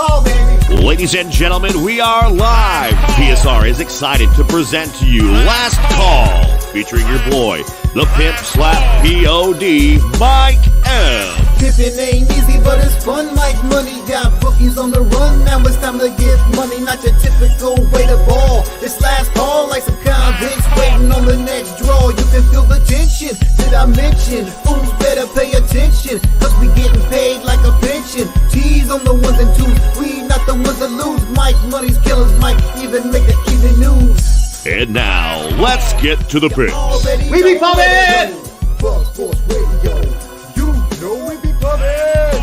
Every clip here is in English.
call, baby. Ladies and gentlemen, we are live. PSR is excited to present to you Last Call, featuring your boy, the pimp slap P.O.D., Mike M. Pimpin' ain't easy, but it's fun like money. Got bookies on the run, now it's time to get money. Not the typical way to ball. It's last call like some convicts waiting on the next draw. You can feel the tension. Did I mention? Fools better pay attention, cause we getting paid like a pension. T's on the ones and twos, we not the ones that lose. Mike, money's killers, Mike even make the even news. And now, let's get to the picks. We be pumping! Buzz Sports Radio, you know we be pumping!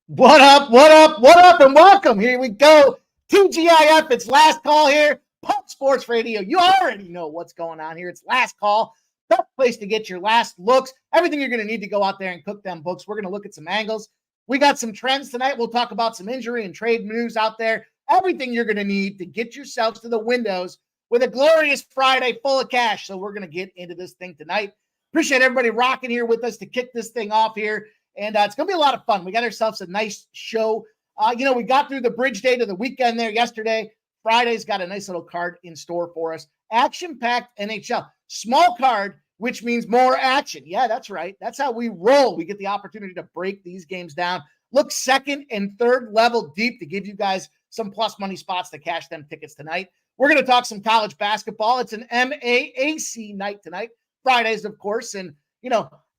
What up, and welcome. Here we go. TGIF, it's Last Call here. Pump Sports Radio. You already know what's going on here. It's Last Call. Best place to get your last looks. Everything you're going to need to go out there and cook them books. We're going to look at some angles. We got some trends tonight. We'll talk about some injury and trade news out there. Everything you're going to need to get yourselves to the windows with a glorious Friday full of cash. So we're going to get into this thing tonight. Appreciate everybody rocking here with us to kick this thing off here. And it's going to be a lot of fun. We got ourselves a nice show. We got through the bridge day to the weekend there yesterday. Friday's got a nice little card in store for us. Action-packed NHL. Small card, which means more action. Yeah, that's right. That's how we roll. We get the opportunity to break these games down. Look second and third level deep to give you guys some plus money spots to cash them tickets tonight. We're going to talk some college basketball. It's an MAAC night tonight. Fridays, of course. And,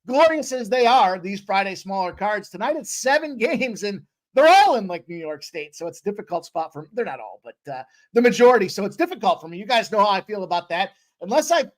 glorious as they are, these Friday smaller cards, tonight it's 7 games, and they're all in like New York State. So it's a difficult spot for, they're not all, but the majority. So it's difficult for me. You guys know how I feel about that. Unless I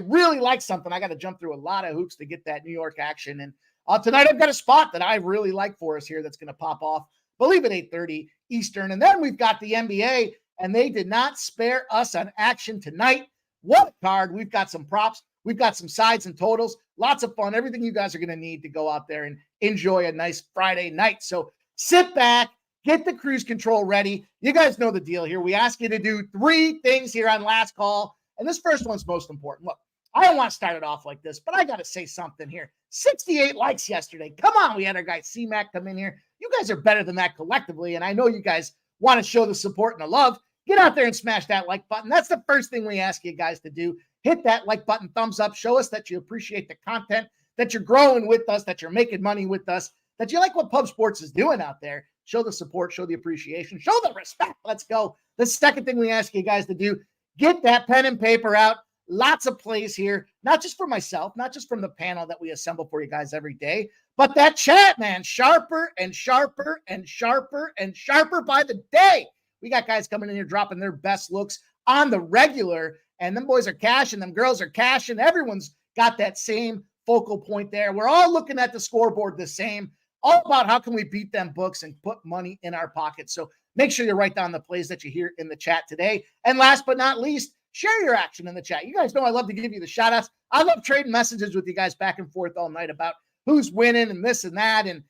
really like something, I got to jump through a lot of hoops to get that New York action. And tonight I've got a spot that I really like for us here that's going to pop off, I believe at 8:30 Eastern. And then we've got the NBA, and they did not spare us on action tonight. What a card. We've got some props. We've got some sides and totals. Lots of fun. Everything you guys are going to need to go out there and enjoy a nice Friday night. So sit back, get the cruise control ready. You guys know the deal here. We ask you to do 3 things here on Last Call. And this first one's most important. Look, I don't want to start it off like this, but I got to say something here. 68 likes yesterday. Come on. We had our guy C-Mac come in here. You guys are better than that collectively. And I know you guys want to show the support and the love. Get out there and smash that like button. That's the first thing we ask you guys to do. Hit that like button, thumbs up. Show us that you appreciate the content, that you're growing with us, that you're making money with us, that you like what Pub Sports is doing out there. Show the support, show the appreciation, show the respect. Let's go. The second thing we ask you guys to do, get that pen and paper out. Lots of plays here, not just for myself, not just from the panel that we assemble for you guys every day, but that chat, man, sharper and sharper and sharper and sharper by the day. We got guys coming in here dropping their best looks on the regular, and them boys are cashing, them girls are cashing. Everyone's got that same focal point there. We're all looking at the scoreboard the same, all about how can we beat them books and put money in our pockets. So make sure you write down the plays that you hear in the chat today. And last but not least, share your action in the chat. You guys know I love to give you the shout-outs. I love trading messages with you guys back and forth all night about who's winning and this and that. And,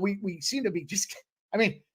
we seem to be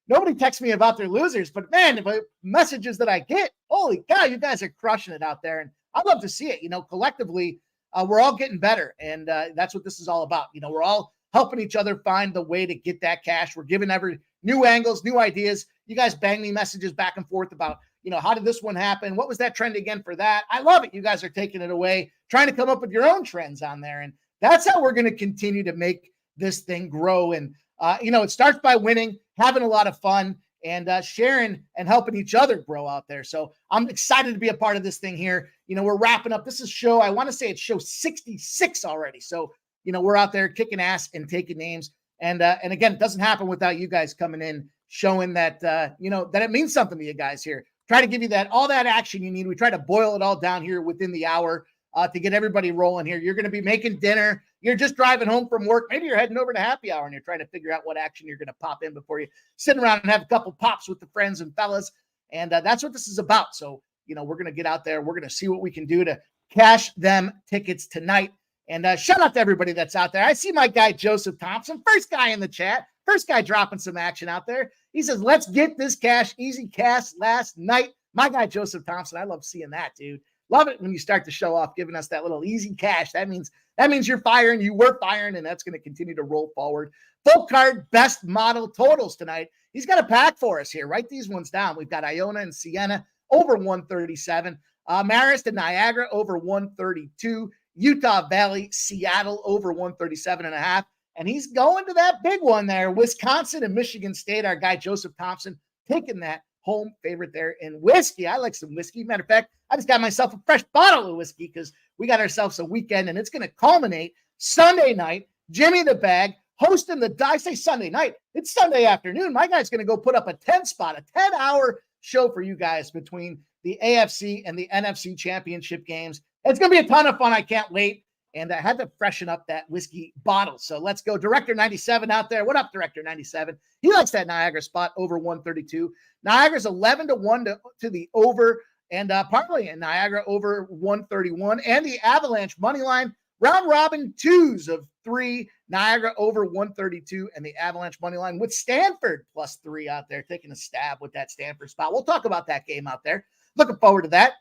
nobody texts me about their losers, but man, the messages that I get, holy cow, you guys are crushing it out there. And I love to see it. Collectively, we're all getting better. And that's what this is all about. We're all helping each other find the way to get that cash. We're giving every new angles, new ideas. You guys bang me messages back and forth about, how did this one happen? What was that trend again for that? I love it. You guys are taking it away, trying to come up with your own trends on there. And that's how we're going to continue to make this thing grow. And, it starts by winning, having a lot of fun, and sharing and helping each other grow out there. So I'm excited to be a part of this thing here. We're wrapping up. This is I want to say it's show 66 already. So, we're out there kicking ass and taking names. And again, it doesn't happen without you guys coming in, showing that, that it means something to you guys here. Try to give you all that action you need. We try to boil it all down here within the hour to get everybody rolling here. You're going to be making dinner. You're just driving home from work. Maybe you're heading over to happy hour and you're trying to figure out what action you're going to pop in before you sit around and have a couple pops with the friends and fellas. And that's what this is about. So, we're going to get out there. We're going to see what we can do to cash them tickets tonight. And shout out to everybody that's out there. I see my guy, Joseph Thompson, first guy in the chat, first guy dropping some action out there. He says, let's get this cash, easy cash last night. My guy, Joseph Thompson, I love seeing that, dude. Love it when you start to show off, giving us that little easy cash. That means That means you're firing, you were firing, and that's going to continue to roll forward. Full card best model totals tonight. He's got a pack for us here. Write these ones down. We've got Iona and Siena over 137. Marist and Niagara over 132. Utah Valley, Seattle over 137.5. And he's going to that big one there. Wisconsin and Michigan State. Our guy Joseph Thompson taking that home favorite there in whiskey. I like some whiskey. Matter of fact, I just got myself a fresh bottle of whiskey because we got ourselves a weekend, and it's going to culminate Sunday night. Jimmy the Bag hosting I say Sunday night. It's Sunday afternoon. My guy's going to go put up a 10-hour show for you guys between the AFC and the NFC championship games. It's going to be a ton of fun. I can't wait. And I had to freshen up that whiskey bottle. So let's go. Director 97 out there. What up, Director 97? He likes that Niagara spot over 132. Niagara's 11-1 to the over, and partly in Niagara over 131. And the Avalanche money line, round robin 2s of 3. Niagara over 132, and the Avalanche money line with Stanford +3 out there, taking a stab with that Stanford spot. We'll talk about that game out there. Looking forward to that.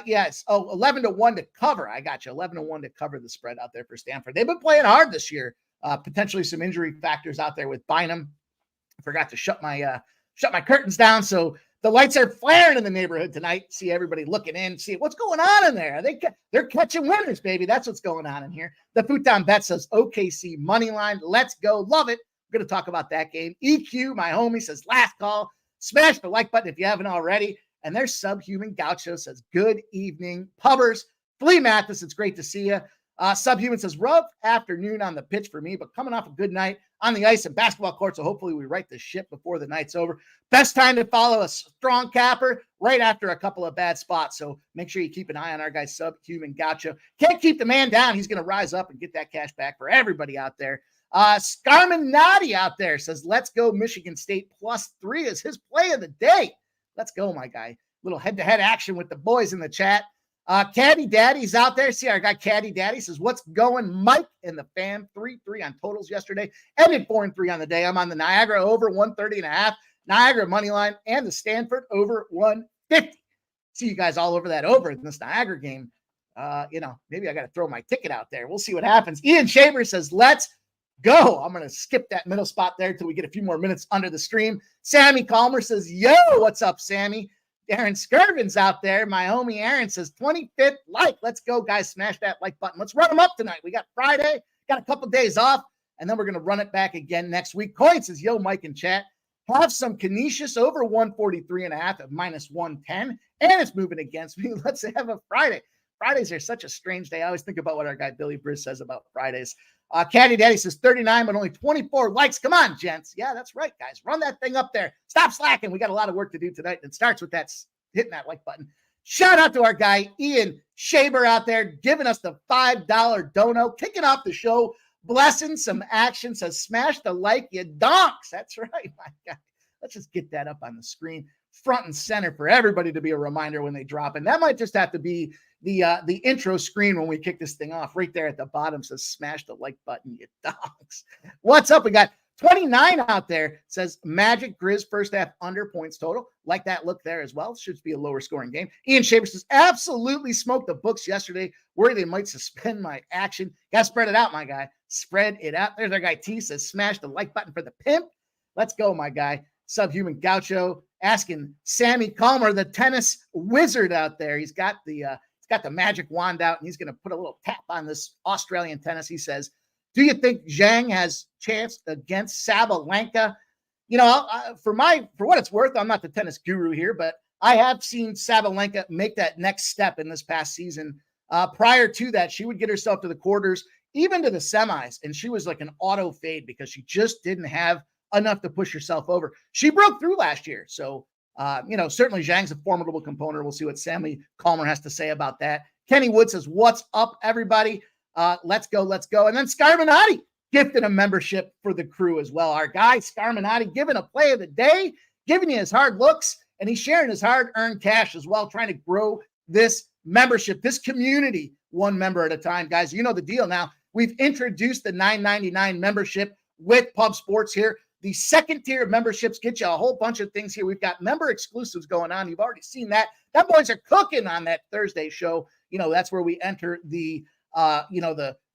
Yes. 11-1 to cover. I got you. 11-1 to cover the spread out there for Stanford. They've been playing hard this year. Potentially some injury factors out there with Bynum. I forgot to shut my curtains down. So the lights are flaring in the neighborhood tonight. See everybody looking in, see what's going on in there. They're catching winners, baby. That's what's going on in here. The Futon Bet says OKC money line. Let's go. Love it. We're going to talk about that game. EQ, my homie, says last call. Smash the like button if you haven't already. And there's Subhuman Gaucho says, good evening, pubbers. Flea Mathis, it's great to see you. Subhuman says, rough afternoon on the pitch for me, but coming off a good night on the ice and basketball court, so hopefully we right the ship before the night's over. Best time to follow a strong capper right after a couple of bad spots, so make sure you keep an eye on our guy Subhuman Gaucho. Can't keep the man down. He's going to rise up and get that cash back for everybody out there. Scarminati out there says, let's go Michigan State +3 is his play of the day. Let's go, my guy. Little head-to-head action with the boys in the chat. Caddy Daddy's out there. See our guy Caddy Daddy says, what's going? Mike and the fam, 3-3 on totals yesterday. Ended 4-3 on the day. I'm on the Niagara over 130.5. Niagara money line and the Stanford over 150. See you guys all over that over in this Niagara game. Maybe I got to throw my ticket out there. We'll see what happens. Ian Shaver says, let's go. I'm going to skip that middle spot there till we get a few more minutes under the stream. Sammy Calmer says, yo, what's up, Sammy? Aaron Skirvin's out there. My homie Aaron says, 25th like. Let's go, guys. Smash that like button. Let's run them up tonight. We got Friday, got a couple days off, and then we're going to run it back again next week. Coin says, yo, Mike in chat. Have some Canisius over 143.5 at -110, and it's moving against me. Let's have a Friday. Fridays are such a strange day. I always think about what our guy Billy Briz says about Fridays. Caddy Daddy says 39, but only 24 likes. Come on, gents. Yeah, that's right, guys. Run that thing up there. Stop slacking. We got a lot of work to do tonight. It starts with that hitting that like button. Shout out to our guy Ian Shaber out there giving us the $5 dono, kicking off the show, blessing some action. Says smash the like, you donks. That's right, my guy. Let's just get that up on the screen, front and center for everybody to be a reminder when they drop. And that might just have to be the intro screen when we kick this thing off. Right there at the bottom says smash the like button, you dogs. What's up? We got 29 out there. Says Magic Grizz first half under points total. Like that look there as well. Should be a lower scoring game. Ian Shaver says absolutely smoked the books yesterday. Worry they might suspend my action. Got to spread it out, my guy. Spread it out. There's our guy T says smash the like button for the pimp. Let's go, my guy. Subhuman Gaucho asking Sammy Calmer, the tennis wizard out there. He's got the magic wand out, and he's going to put a little tap on this Australian tennis. He says, do you think Zhang has chance against Sabalenka? For what it's worth, I'm not the tennis guru here, but I have seen Sabalenka make that next step in this past season. Prior to that, she would get herself to the quarters, even to the semis, and she was like an auto fade because she just didn't have enough to push herself over. She broke through last year. So, certainly Zhang's a formidable component. We'll see what Sammy Calmer has to say about that. Kenny Wood says, what's up, everybody? Let's go. And then Scarminati gifted a membership for the crew as well. Our guy Scarminati giving a play of the day, giving you his hard looks, and he's sharing his hard-earned cash as well, trying to grow this membership, this community, one member at a time. Guys, you know the deal now. We've introduced the $9.99 membership with Pub Sports here. The second tier of memberships get you a whole bunch of things here. We've got member exclusives going on. You've already seen that. That boys are cooking on that Thursday show. That's where we enter the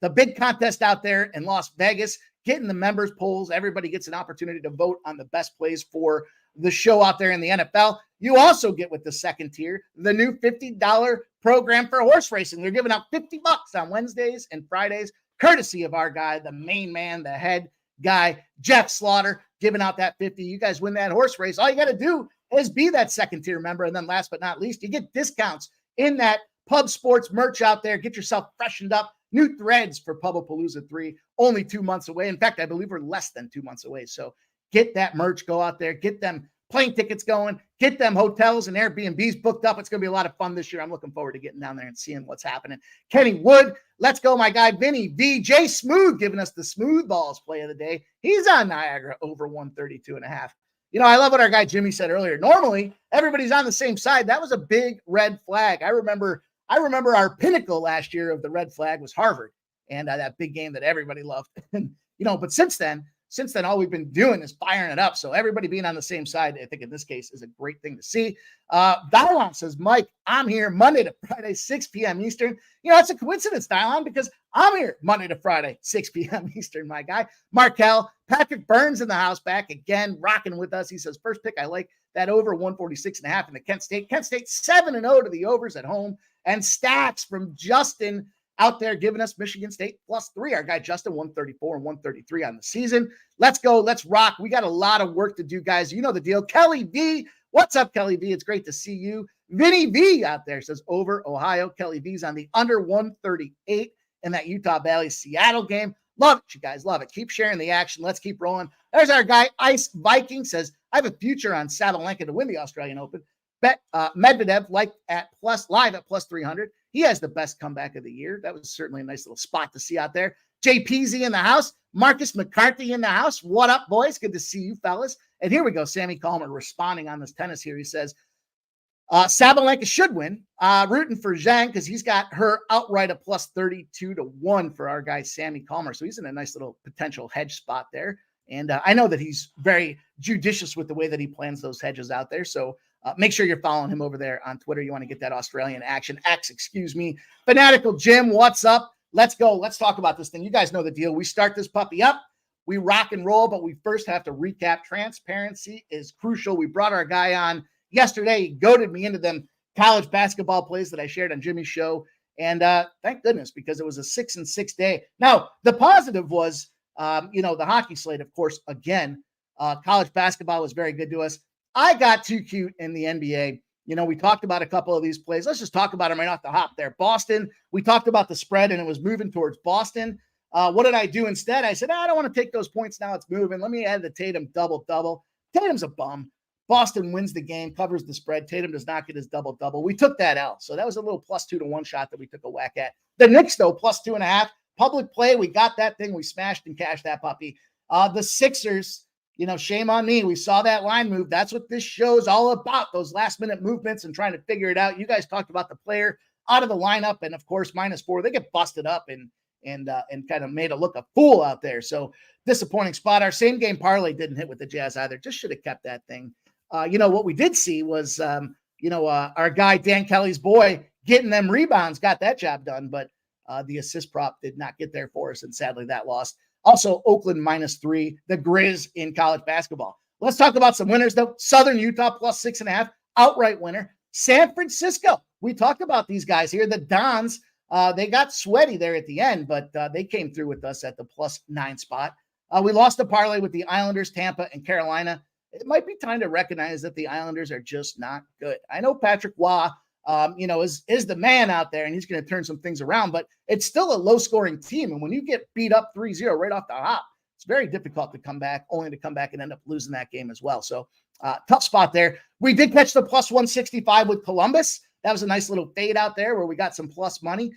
the big contest out there in Las Vegas, getting the members polls. Everybody gets an opportunity to vote on the best plays for the show out there in the NFL. You also get with the second tier, the new $50 program for horse racing. They're giving out $50 on Wednesdays and Fridays, courtesy of our guy, the main man, the head guy, Jeff Slaughter, giving out that 50. You guys win that horse race. All you got to do is be that second tier member. And then last but not least, you get discounts in that Pub Sports merch out there. Get yourself freshened up. New threads for Pubapalooza 3, only 2 months away. In fact, I believe we're less than 2 months away. So get that merch, go out there, get them plane tickets going, get them hotels and Airbnbs booked up. It's going to be a lot of fun this year. I'm looking forward to getting down there and seeing what's happening. Kenny Wood, let's go, my guy, Vinny VJ Smooth, giving us the smooth balls play of the day. He's on Niagara over 132.5. You know, I love what our guy Jimmy said earlier. Normally, everybody's on the same side. That was a big red flag. I remember our pinnacle last year of the red flag was Harvard and that big game that everybody loved. And, you know, but since then, all we've been doing is firing it up. So everybody being on the same side, I think in this case is a great thing to see. Dylon says, Mike, I'm here Monday to Friday, 6 p.m. Eastern. You know, it's a coincidence, Dylon, because I'm here Monday to Friday, 6 p.m. Eastern, my guy. Markel, Patrick Burns in the house back again, rocking with us. He says, first pick, I like that over 146.5 in the Kent State. Kent State 7-0 to the overs at home. And stats from Justin out there giving us Michigan State +3. Our guy Justin, 134 and 133 on the season. Let's go. Let's rock. We got a lot of work to do, guys. You know the deal. Kelly V. What's up, Kelly V? It's great to see you. Vinny V out there says over Ohio. Kelly V's on the under 138 in that Utah Valley Seattle game. Love it, you guys. Love it. Keep sharing the action. Let's keep rolling. There's our guy, Ice Viking, says, I have a future on Sabalenka to win the Australian Open. Bet Medvedev live at +300. He has the best comeback of the year. That was certainly a nice little spot to see out there. JPZ in the house. Marcus McCarthy in the house. What up, boys? Good to see you, fellas. And here we go. Sammy Calmer responding on this tennis here. He says, Sabalenka should win. Rooting for Zhang because he's got her outright at +32-1 for our guy, Sammy Calmer. So he's in a nice little potential hedge spot there. And I know that he's very judicious with the way that he plans those hedges out there. So make sure you're following him over there on Twitter. You want to get that Australian action. Fanatical Jim, what's up? Let's go. Let's talk about this thing. You guys know the deal. We start this puppy up. We rock and roll, but we first have to recap. Transparency is crucial. We brought our guy on yesterday. He goaded me into them college basketball plays that I shared on Jimmy's show. And thank goodness, because it was a 6-6 day. Now, the positive was, the hockey slate, of course, again, college basketball was very good to us. I got too cute in the NBA. You know, we talked about a couple of these plays. Let's just talk about them right off the hop there. Boston, we talked about the spread, and it was moving towards Boston. What did I do instead? I said, I don't want to take those points now. It's moving. Let me add the Tatum double-double. Tatum's a bum. Boston wins the game, covers the spread. Tatum does not get his double-double. We took that out. So that was a little +2-1 shot that we took a whack at. The Knicks, though, +2.5. Public play, we got that thing. We smashed and cashed that puppy. The Sixers, shame on me. We saw that line move. That's what this show's all about, those last-minute movements and trying to figure it out. You guys talked about the player out of the lineup, and, of course, -4. They get busted up and kind of made a look a fool out there. So disappointing spot. Our same-game parlay didn't hit with the Jazz either. Just should have kept that thing. What we did see was, our guy Dan Kelly's boy getting them rebounds, got that job done, but the assist prop did not get there for us, and sadly that lost. Also, Oakland -3, the Grizz in college basketball. Let's talk about some winners, though. Southern Utah +6.5, outright winner. San Francisco, we talked about these guys here. The Dons, they got sweaty there at the end, but they came through with us at the +9 spot. We lost the parlay with the Islanders, Tampa, and Carolina. It might be time to recognize that the Islanders are just not good. I know Patrick Waugh, is the man out there, and he's going to turn some things around, but it's still a low-scoring team. And when you get beat up 3-0 right off the hop, it's very difficult to come back, only to come back and end up losing that game as well. So tough spot there. We did catch the +165 with Columbus. That was a nice little fade out there where we got some plus money.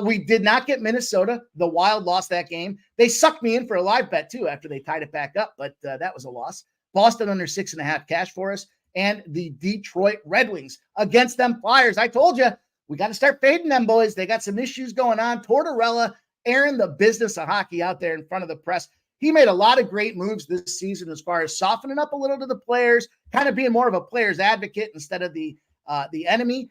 We did not get Minnesota. The Wild lost that game. They sucked me in for a live bet, too, after they tied it back up, but that was a loss. Boston under 6.5 cash for us. And the Detroit Red Wings against them Flyers. I told you, we got to start fading them, boys. They got some issues going on. Tortorella airing the business of hockey out there in front of the press. He made a lot of great moves this season as far as softening up a little to the players, kind of being more of a player's advocate instead of the enemy.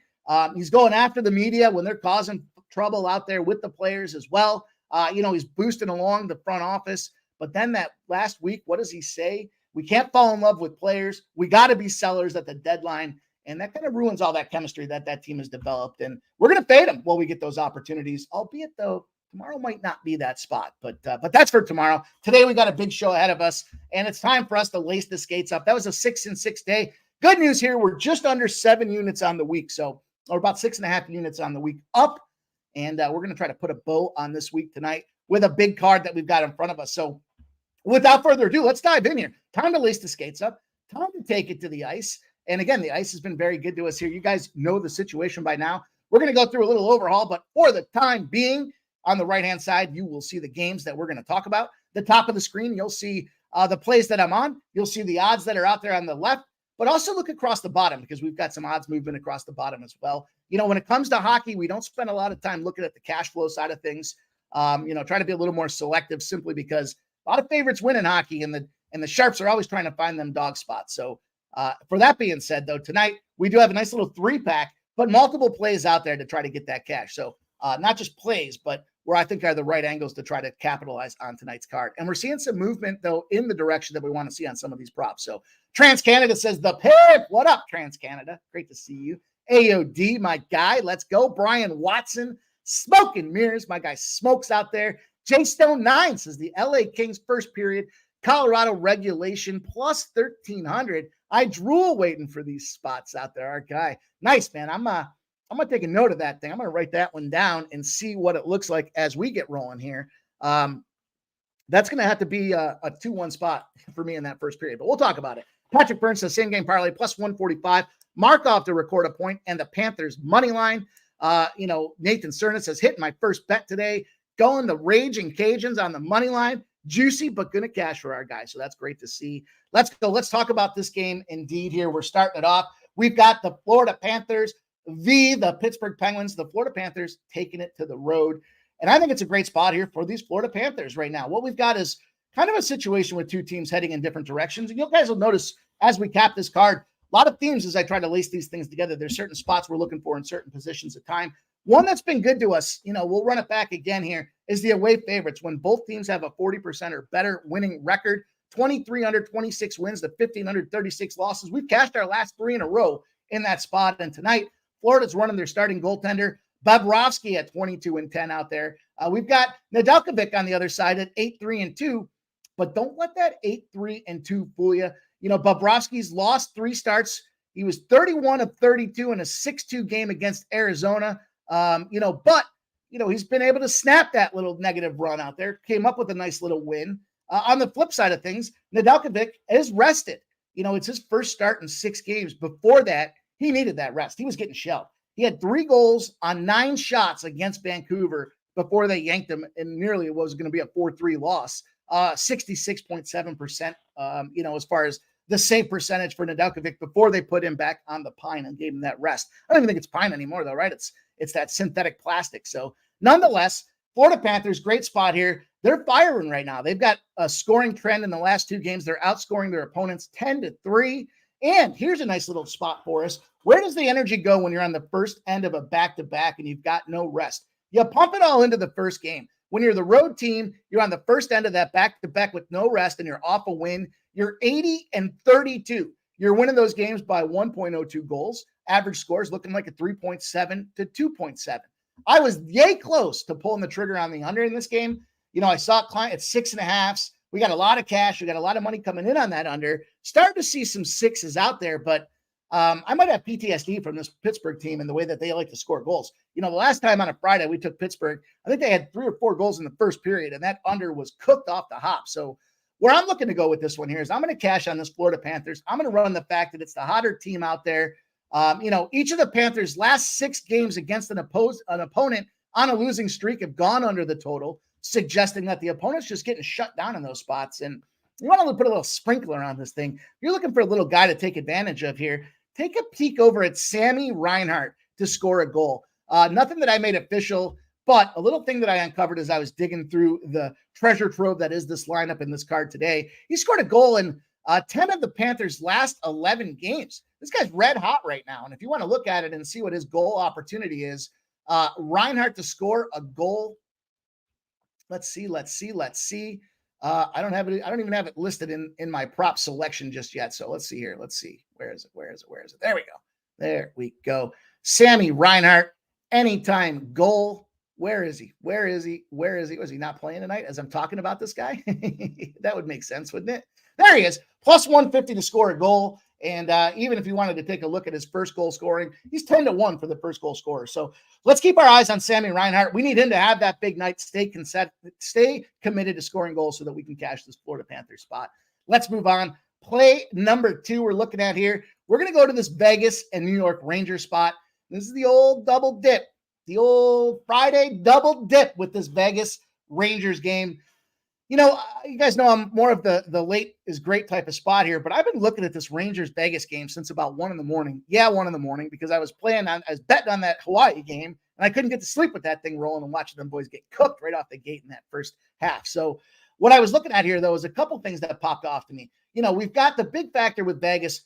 He's going after the media when they're causing trouble out there with the players as well. He's boosting along the front office. But then that last week, what does he say? We can't fall in love with players. We got to be sellers at the deadline. And that kind of ruins all that chemistry that team has developed. And we're going to fade them while we get those opportunities, albeit, though, tomorrow might not be that spot. But that's for tomorrow. Today, we got a big show ahead of us, and it's time for us to lace the skates up. That was a 6-6 day. Good news here. We're just under 7 units on the week. Or about 6.5 units on the week up. And we're going to try to put a bow on this week tonight with a big card that we've got in front of us. So without further ado, let's dive in here. Time to lace the skates up. Time to take it to the ice. And again, the ice has been very good to us here. You guys know the situation by now. We're going to go through a little overhaul, but for the time being, on the right-hand side, you will see the games that we're going to talk about. The top of the screen, you'll see the plays that I'm on. You'll see the odds that are out there on the left, but also look across the bottom because we've got some odds movement across the bottom as well. When it comes to hockey, we don't spend a lot of time looking at the cash flow side of things. Try to be a little more selective simply because a lot of favorites win in hockey, and the sharps are always trying to find them dog spots. So for that being said, though, tonight we do have a nice little 3-pack, but multiple plays out there to try to get that cash. So not just plays, but where I think are the right angles to try to capitalize on tonight's card. And we're seeing some movement, though, in the direction that we want to see on some of these props. So TransCanada says, the pimp. What up, TransCanada? Great to see you. AOD, my guy. Let's go. Brian Watson, smoking mirrors. My guy smokes out there. J Stone 9 says the LA Kings first period, Colorado regulation plus 1,300. I drool waiting for these spots out there. Our guy. Nice, man. I'm going to take a note of that thing. I'm going to write that one down and see what it looks like as we get rolling here. That's going to have to be a 2-1 spot for me in that first period, but we'll talk about it. Patrick Burns says same game parlay plus 145. Markov to record a point and the Panthers money line. Nathan Cerna says hitting my first bet today. Going the Raging Cajuns on the money line. Juicy, but going to cash for our guys. So that's great to see. Let's go. Let's talk about this game indeed here. We're starting it off. We've got the Florida Panthers the Pittsburgh Penguins, the Florida Panthers taking it to the road. And I think it's a great spot here for these Florida Panthers right now. What we've got is kind of a situation with two teams heading in different directions. And you guys will notice as we cap this card, a lot of themes as I try to lace these things together. There's certain spots we're looking for in certain positions of time. One that's been good to us, we'll run it back again here, is the away favorites. When both teams have a 40% or better winning record, 2,326 wins to 1,536 losses. We've cashed our last 3 in a row in that spot. And tonight, Florida's running their starting goaltender, Bobrovsky at 22-10 out there. We've got Nedeljkovic on the other side at 8-3-2, but don't let that 8-3-2 fool you. Bobrovsky's lost 3 starts. He was 31 of 32 in a 6-2 game against Arizona. But he's been able to snap that little negative run out there, came up with a nice little win. On the flip side of things, Nedeljkovic is rested. It's his first start in 6 games. Before that, he needed that rest. He was getting shelled. He had 3 goals on 9 shots against Vancouver before they yanked him, and nearly it was going to be a 4-3 loss. 66.7%, as far as the save percentage for Nedeljkovic before they put him back on the pine and gave him that rest. I don't even think it's pine anymore, though, right? It's that synthetic plastic. So nonetheless, Florida Panthers, great spot here. They're firing right now. They've got a scoring trend in the last 2 games. They're outscoring their opponents 10-3. And here's a nice little spot for us. Where does the energy go when you're on the first end of a back-to-back and you've got no rest? You pump it all into the first game. When you're the road team, you're on the first end of that back-to-back with no rest and you're off a win. You're 80-32. You're winning those games by 1.02 goals. Average score is looking like a 3.7 to 2.7. I was yay close to pulling the trigger on the under in this game. I saw a client at 6.5. We got a lot of cash. We got a lot of money coming in on that under. Starting to see some 6s out there, but I might have PTSD from this Pittsburgh team and the way that they like to score goals. The last time on a Friday we took Pittsburgh, I think they had 3 or 4 goals in the first period, and that under was cooked off the hop. So where I'm looking to go with this one here is I'm going to cash on this Florida Panthers. I'm going to run the fact that it's the hotter team out there. Each of the Panthers' last 6 games against an opponent on a losing streak have gone under the total, suggesting that the opponent's just getting shut down in those spots. And you want to put a little sprinkler on this thing. If you're looking for a little guy to take advantage of here, take a peek over at Sammy Reinhart to score a goal. Nothing that I made official, but a little thing that I uncovered as I was digging through the treasure trove that is this lineup in this card today. He scored a goal in 10 of the Panthers' last 11 games. This guy's red hot right now. And if you want to look at it and see what his goal opportunity is, Reinhart to score a goal Let's see. I don't have it. I don't even have it listed in my prop selection just yet. So let's see here. Let's see. Where is it? There we go. Sammy Reinhart, anytime goal. Where is he? Was he not playing tonight as I'm talking about this guy? That would make sense, wouldn't it? There he is. Plus 150 to score a goal. And even if you wanted to take a look at his first goal scoring, he's 10-1 for the first goal scorer. So let's keep our eyes on Sammy Reinhart. We need him to have that big night, stay committed to scoring goals so that we can cash this Florida Panthers spot. Let's move on. Play number 2 we're looking at here. We're going to go to this Vegas and New York Rangers spot. This is the old double dip, the old Friday double dip with this Vegas Rangers game. You know, you guys know I'm more of the late is great type of spot here, but I've been looking at this Rangers Vegas game since about 1 a.m. Yeah, 1 a.m. because I was betting on that Hawaii game, and I couldn't get to sleep with that thing rolling and watching them boys get cooked right off the gate in that first half. So what I was looking at here, though, is a couple things that popped off to me. You know, we've got the big factor with Vegas,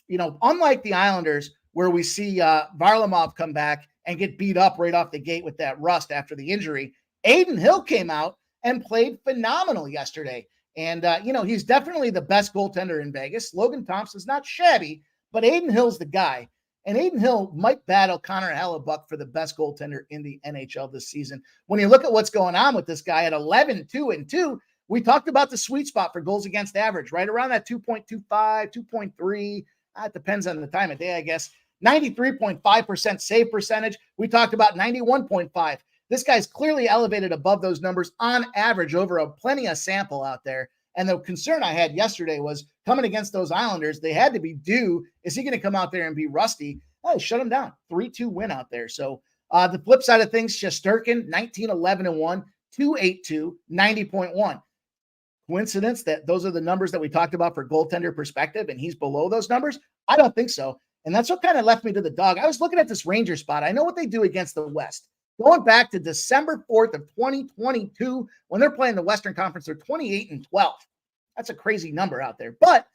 you know, unlike the Islanders, where we see Varlamov come back and get beat up right off the gate with that rust after the injury. Adin Hill came out and played phenomenal yesterday. And, you know, he's definitely the best goaltender in Vegas. Logan Thompson's not shabby, but Adin Hill's the guy. And Adin Hill might battle Connor Hellebuck for the best goaltender in the NHL this season. When you look at what's going on with this guy at 11-2-2, we talked about the sweet spot for goals against average, right around that 2.25, 2.3. It depends on the time of day, I guess. 93.5% save percentage. We talked about 91.5. This guy's clearly elevated above those numbers on average over a plenty of sample out there. And the concern I had yesterday was coming against those Islanders, they had to be due. Is he going to come out there and be rusty? Oh, shut him down. 3-2 win out there. So the flip side of things, Shesterkin, 19-11-1, 282, 90.1. Coincidence that those are the numbers that we talked about for goaltender perspective, and he's below those numbers? I don't think so. And that's what kind of left me to the dog. I was looking at this Ranger spot. I know what they do against the West. Going back to December 4th of 2022, when they're playing the Western Conference, they're 28-12. That's a crazy number out there. But,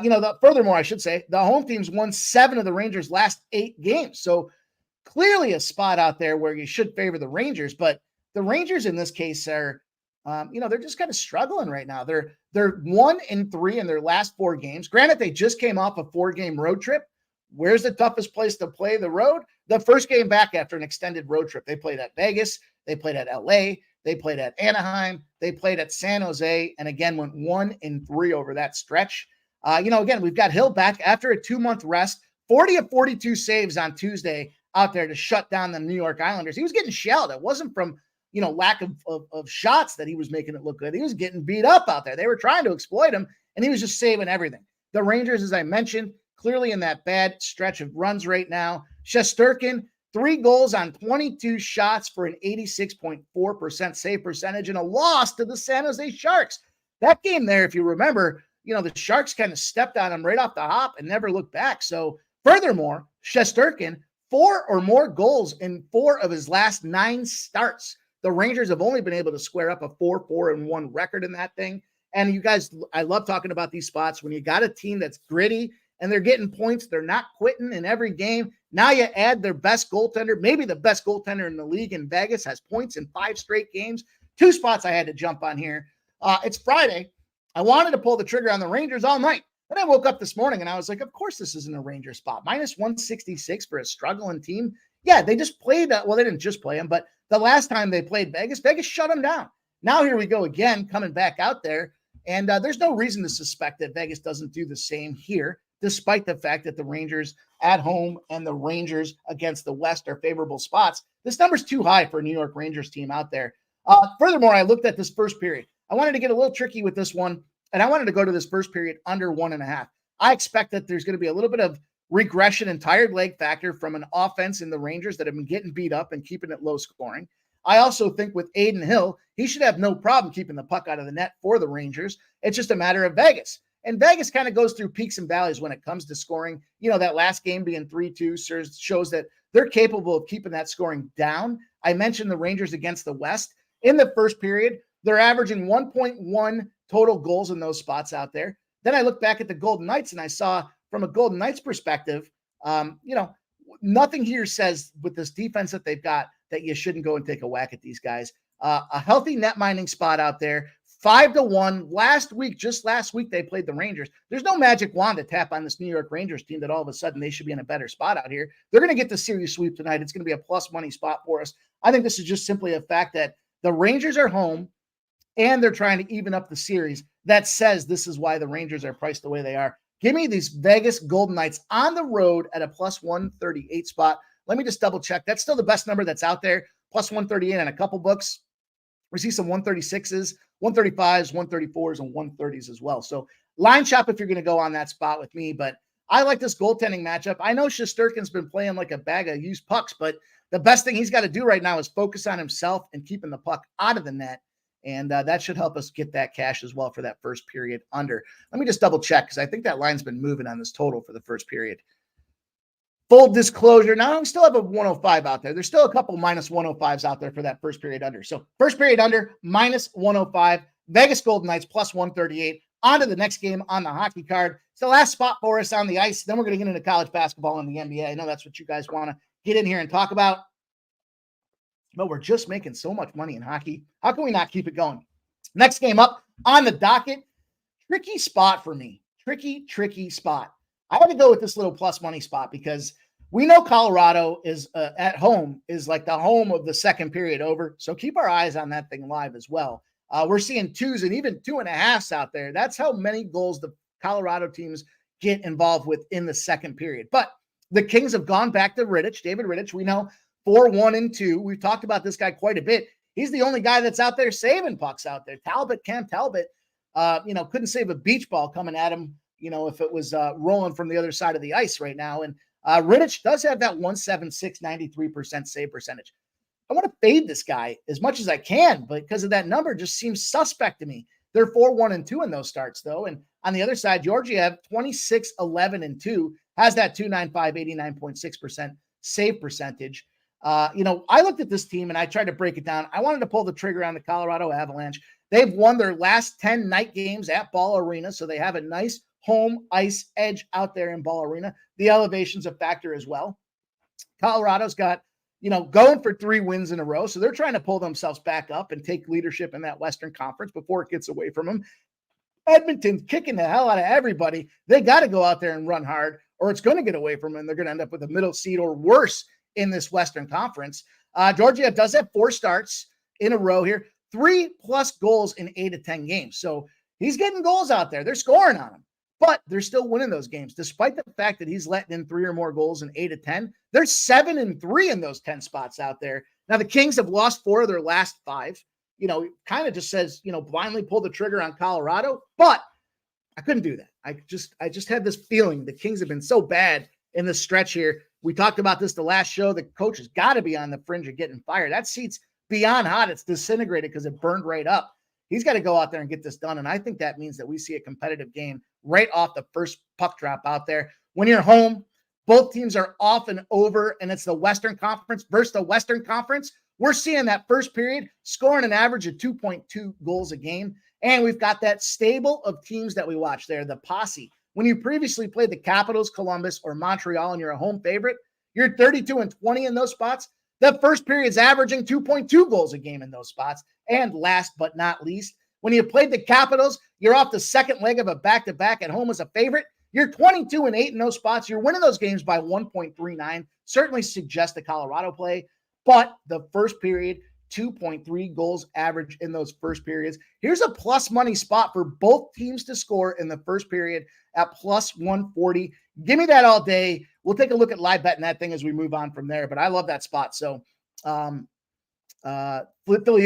you know, furthermore, I should say, the home team's won 7 of the Rangers' last 8 games. So clearly a spot out there where you should favor the Rangers. But the Rangers in this case are, you know, they're just kind of struggling right now. They're 1-3 in their last 4 games. Granted, they just came off a 4-game road trip. Where's the toughest place to play the road? The first game back after an extended road trip. They played at Vegas. They played at LA. They played at Anaheim. They played at San Jose, and again went 1-3 over that stretch. You know, again, we've got Hill back after a 2-month rest, 40 of 42 saves on Tuesday out there to shut down the New York Islanders. He was getting shelled. It wasn't from, you know, lack of shots that he was making it look good. He was getting beat up out there. They were trying to exploit him, and he was just saving everything. The Rangers, as I mentioned, clearly in that bad stretch of runs right now. Shesterkin, 3 goals on 22 shots for an 86.4% save percentage and a loss to the San Jose Sharks. That game there, if you remember, you know, the Sharks kind of stepped on him right off the hop and never looked back. So furthermore, Shesterkin, 4 or more goals in 4 of his last 9 starts. The Rangers have only been able to square up a 4-4-1 record in that thing. And you guys, I love talking about these spots when you got a team that's gritty and they're getting points. They're not quitting in every game. Now you add their best goaltender, maybe the best goaltender in the league in Vegas, has points in 5 straight games. 2 spots I had to jump on here. It's Friday. I wanted to pull the trigger on the Rangers all night. Then I woke up this morning and I was like, of course this isn't a Ranger spot. -166 for a struggling team. Yeah, they just played. Well, they didn't just play them, but the last time they played Vegas shut them down. Now here we go again, coming back out there. And there's no reason to suspect that Vegas doesn't do the same here, despite the fact that the Rangers at home and the Rangers against the West are favorable spots. This number's too high for a New York Rangers team out there. Furthermore, I looked at this first period. I wanted to get a little tricky with this one, and I wanted to go to this first period under 1.5. I expect that there's going to be a little bit of regression and tired leg factor from an offense in the Rangers that have been getting beat up and keeping it low scoring. I also think with Adin Hill, he should have no problem keeping the puck out of the net for the Rangers. It's just a matter of Vegas. And Vegas kind of goes through peaks and valleys when it comes to scoring. You know, that last game being 3-2 shows that they're capable of keeping that scoring down. I mentioned the Rangers against the West. In the first period, they're averaging 1.1 total goals in those spots out there. Then I look back at the Golden Knights and I saw from a Golden Knights perspective, you know, nothing here says with this defense that they've got that you shouldn't go and take a whack at these guys. A healthy net minding spot out there. 5-1 last week. Just last week, they played the Rangers. There's no magic wand to tap on this New York Rangers team that all of a sudden they should be in a better spot out here. They're going to get the series sweep tonight. It's going to be a plus money spot for us. I think this is just simply a fact that the Rangers are home and they're trying to even up the series. That says this is why the Rangers are priced the way they are. Give me these Vegas Golden Knights on the road at a plus 138 spot. Let me just double check. That's still the best number that's out there. Plus 138 on a couple books. We see some 136s, 135s, 134s, and 130s as well. So line shop if you're going to go on that spot with me. But I like this goaltending matchup. I know Shesterkin's been playing like a bag of used pucks, but the best thing he's got to do right now is focus on himself and keeping the puck out of the net. And that should help us get that cash as well for that first period under. Let me just double check because I think that line's been moving on this total for the first period. Full disclosure. Now we still have a 105 out there. There's still a couple minus 105s out there for that first period under. So first period under, minus 105. Vegas Golden Knights plus 138. On to the next game on the hockey card. It's the last spot for us on the ice. Then we're going to get into college basketball and the NBA. I know that's what you guys want to get in here and talk about. But we're just making so much money in hockey. How can we not keep it going? Next game up on the docket. Tricky spot for me. Tricky spot. I had to go with this little plus money spot because we know Colorado is at home is like the home of the second period over. So keep our eyes on that thing live as well. We're seeing 2s and even 2.5s out there. That's how many goals the Colorado teams get involved with in the second period. But the Kings have gone back to Rittich, David Rittich. We know 4-1-2. We've talked about this guy quite a bit. He's the only guy that's out there saving pucks out there. Cam Talbot, couldn't save a beach ball coming at him, if it was rolling from the other side of the ice right now. And Rittich does have that 176, 93% save percentage. I want to fade this guy as much as I can, but because of that number just seems suspect to me. They're 4-1-2 in those starts, though. And on the other side, Georgiev, 26-11-2, has that 295, 89.6% save percentage. I looked at this team and I tried to break it down. I wanted to pull the trigger on the Colorado Avalanche. They've won their last 10 night games at Ball Arena, so they have a nice home ice edge out there in Ball Arena. The elevation's a factor as well. Colorado's got, going for 3 wins in a row, so they're trying to pull themselves back up and take leadership in that Western Conference before it gets away from them. Edmonton's kicking the hell out of everybody. They got to go out there and run hard, or it's going to get away from them, and they're going to end up with a middle seed or worse in this Western Conference. Georgiev does have 4 starts in a row here, 3+ goals in 8 of 10 games. So he's getting goals out there. They're scoring on him, but they're still winning those games. Despite the fact that he's letting in 3 or more goals in 8 of 10, they're 7-3 in those 10 spots out there. Now the Kings have lost 4 of their last 5. Kind of just says, blindly pull the trigger on Colorado, but I couldn't do that. I just had this feeling the Kings have been so bad in this stretch here. We talked about this the last show. The coach has got to be on the fringe of getting fired. That seat's beyond hot. It's disintegrated because it burned right up. He's got to go out there and get this done. And I think that means that we see a competitive game right off the first puck drop out there. When you're home, both teams are off and over, and it's the Western Conference versus the Western Conference. We're seeing that first period scoring an average of 2.2 goals a game. And we've got that stable of teams that we watch there, the posse. When you previously played the Capitals, Columbus, or Montreal and you're a home favorite, you're 32-20 in those spots. The first period's averaging 2.2 goals a game in those spots. And last but not least, when you played the Capitals, you're off the second leg of a back-to-back at home as a favorite. You're 22-8 in those spots. You're winning those games by 1.39. Certainly suggests the Colorado play. But the first period, 2.3 goals average in those first periods. Here's a plus money spot for both teams to score in the first period at plus 140. Give me that all day. We'll take a look at live betting that thing as we move on from there, but I love that spot. So Philly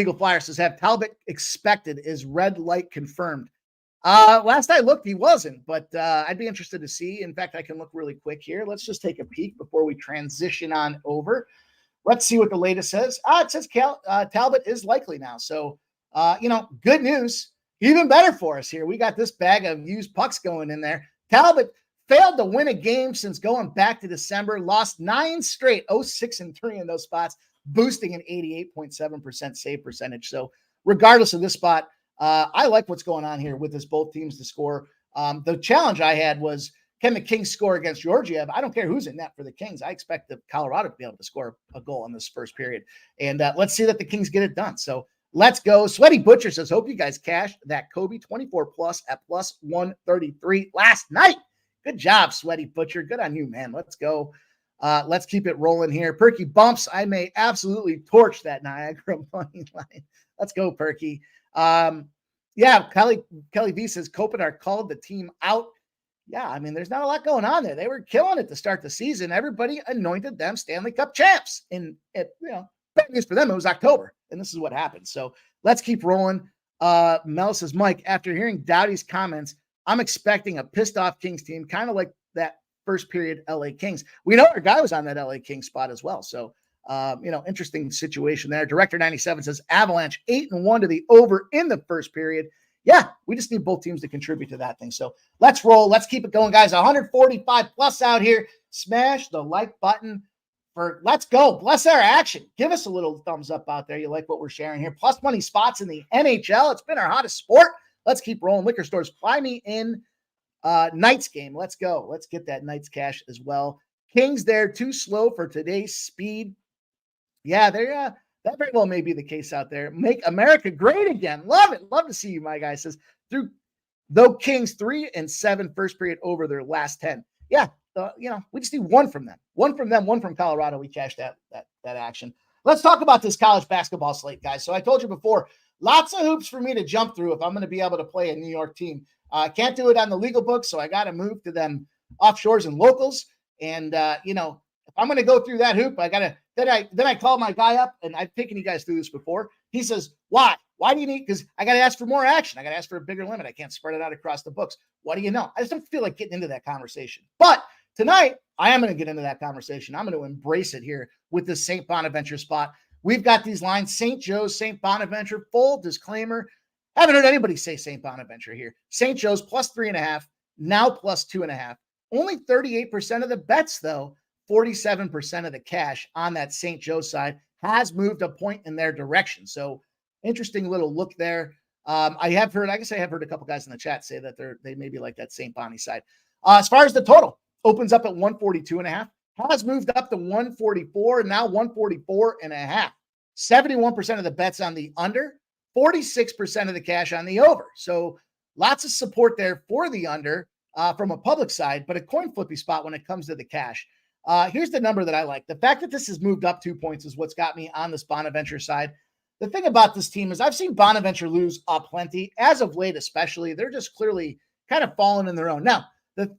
Eagle Flyer says, have Talbot expected? Is red light confirmed? Last I looked, he wasn't, but I'd be interested to see. In fact, I can look really quick here. Let's just take a peek before we transition on over. Let's see what the latest says. It says Talbot is likely now. So, good news. Even better for us here. We got this bag of used pucks going in there. Talbot failed to win a game since going back to December. Lost 9 straight, 6-3 in those spots, boosting an 88.7% save percentage. So regardless of this spot, I like what's going on here with this both teams to score. The challenge I had was, can the Kings score against Georgiev? I don't care who's in net for the Kings. I expect the Colorado to be able to score a goal in this first period. And let's see that the Kings get it done. So Let's go. Sweaty Butcher says, hope you guys cashed that Kobe 24 plus at plus 133 last night. Good job, Sweaty Butcher. Good on you, man. Let's go. Let's keep it rolling here. Perky Bumps, I may absolutely torch that Niagara money line. Let's go, Perky. Yeah, Kelly V says Kopitar called the team out. Yeah, I mean, there's not a lot going on there. They were killing it to start the season. Everybody anointed them Stanley Cup champs. And bad news for them, it was October, and this is what happened. So let's keep rolling. Mel says, Mike, after hearing Dowdy's comments, I'm expecting a pissed off Kings team, kind of like that first period LA Kings. We know our guy was on that LA Kings spot as well. So, interesting situation there. Director 97 says Avalanche 8-1 to the over in the first period. Yeah, we just need both teams to contribute to that thing. So let's roll. Let's keep it going, guys. 145 plus out here. Smash the like button for let's go. Bless our action. Give us a little thumbs up out there. You like what we're sharing here. Plus money spots in the NHL. It's been our hottest sport. Let's keep rolling. Liquor stores, fly me in Knights game. Let's go. Let's get that Knights cash as well. Kings there too slow for today's speed. Yeah, they're that very well may be the case out there. Make America great again. Love it. Love to see you, my guy. Says though Kings 3-7 first period over their last 10. Yeah, we just need one from them. One from Colorado. We cashed that action. Let's talk about this college basketball slate, guys. So I told you before, lots of hoops for me to jump through if I'm going to be able to play a New York team. I can't do it on the legal books, so I got to move to them offshores and locals. And if I'm going to go through that hoop, I got to. Then I call my guy up, and I've taken you guys through this before. He says, why? Why do you need? Because I got to ask for more action. I got to ask for a bigger limit. I can't spread it out across the books. What do you know? I just don't feel like getting into that conversation. But tonight, I am going to get into that conversation. I'm going to embrace it here with this St. Bonaventure spot. We've got these lines, St. Joe's, St. Bonaventure, full disclaimer. Haven't heard anybody say St. Bonaventure here. St. Joe's plus 3.5, now plus 2.5. Only 38% of the bets, though. 47% of the cash on that St. Joe side has moved a point in their direction. So interesting little look there. I have heard a couple guys in the chat say that they may be like that St. Bonnie side. As far as the total, opens up at 142.5, has moved up to 144, and now 144.5. 71% of the bets on the under, 46% of the cash on the over. So lots of support there for the under from a public side, but a coin flippy spot when it comes to the cash. Here's the number that I like. The fact that this has moved up 2 points is what's got me on this Bonaventure side. The thing about this team is I've seen Bonaventure lose plenty. As of late, especially, they're just clearly kind of falling in their own. Now,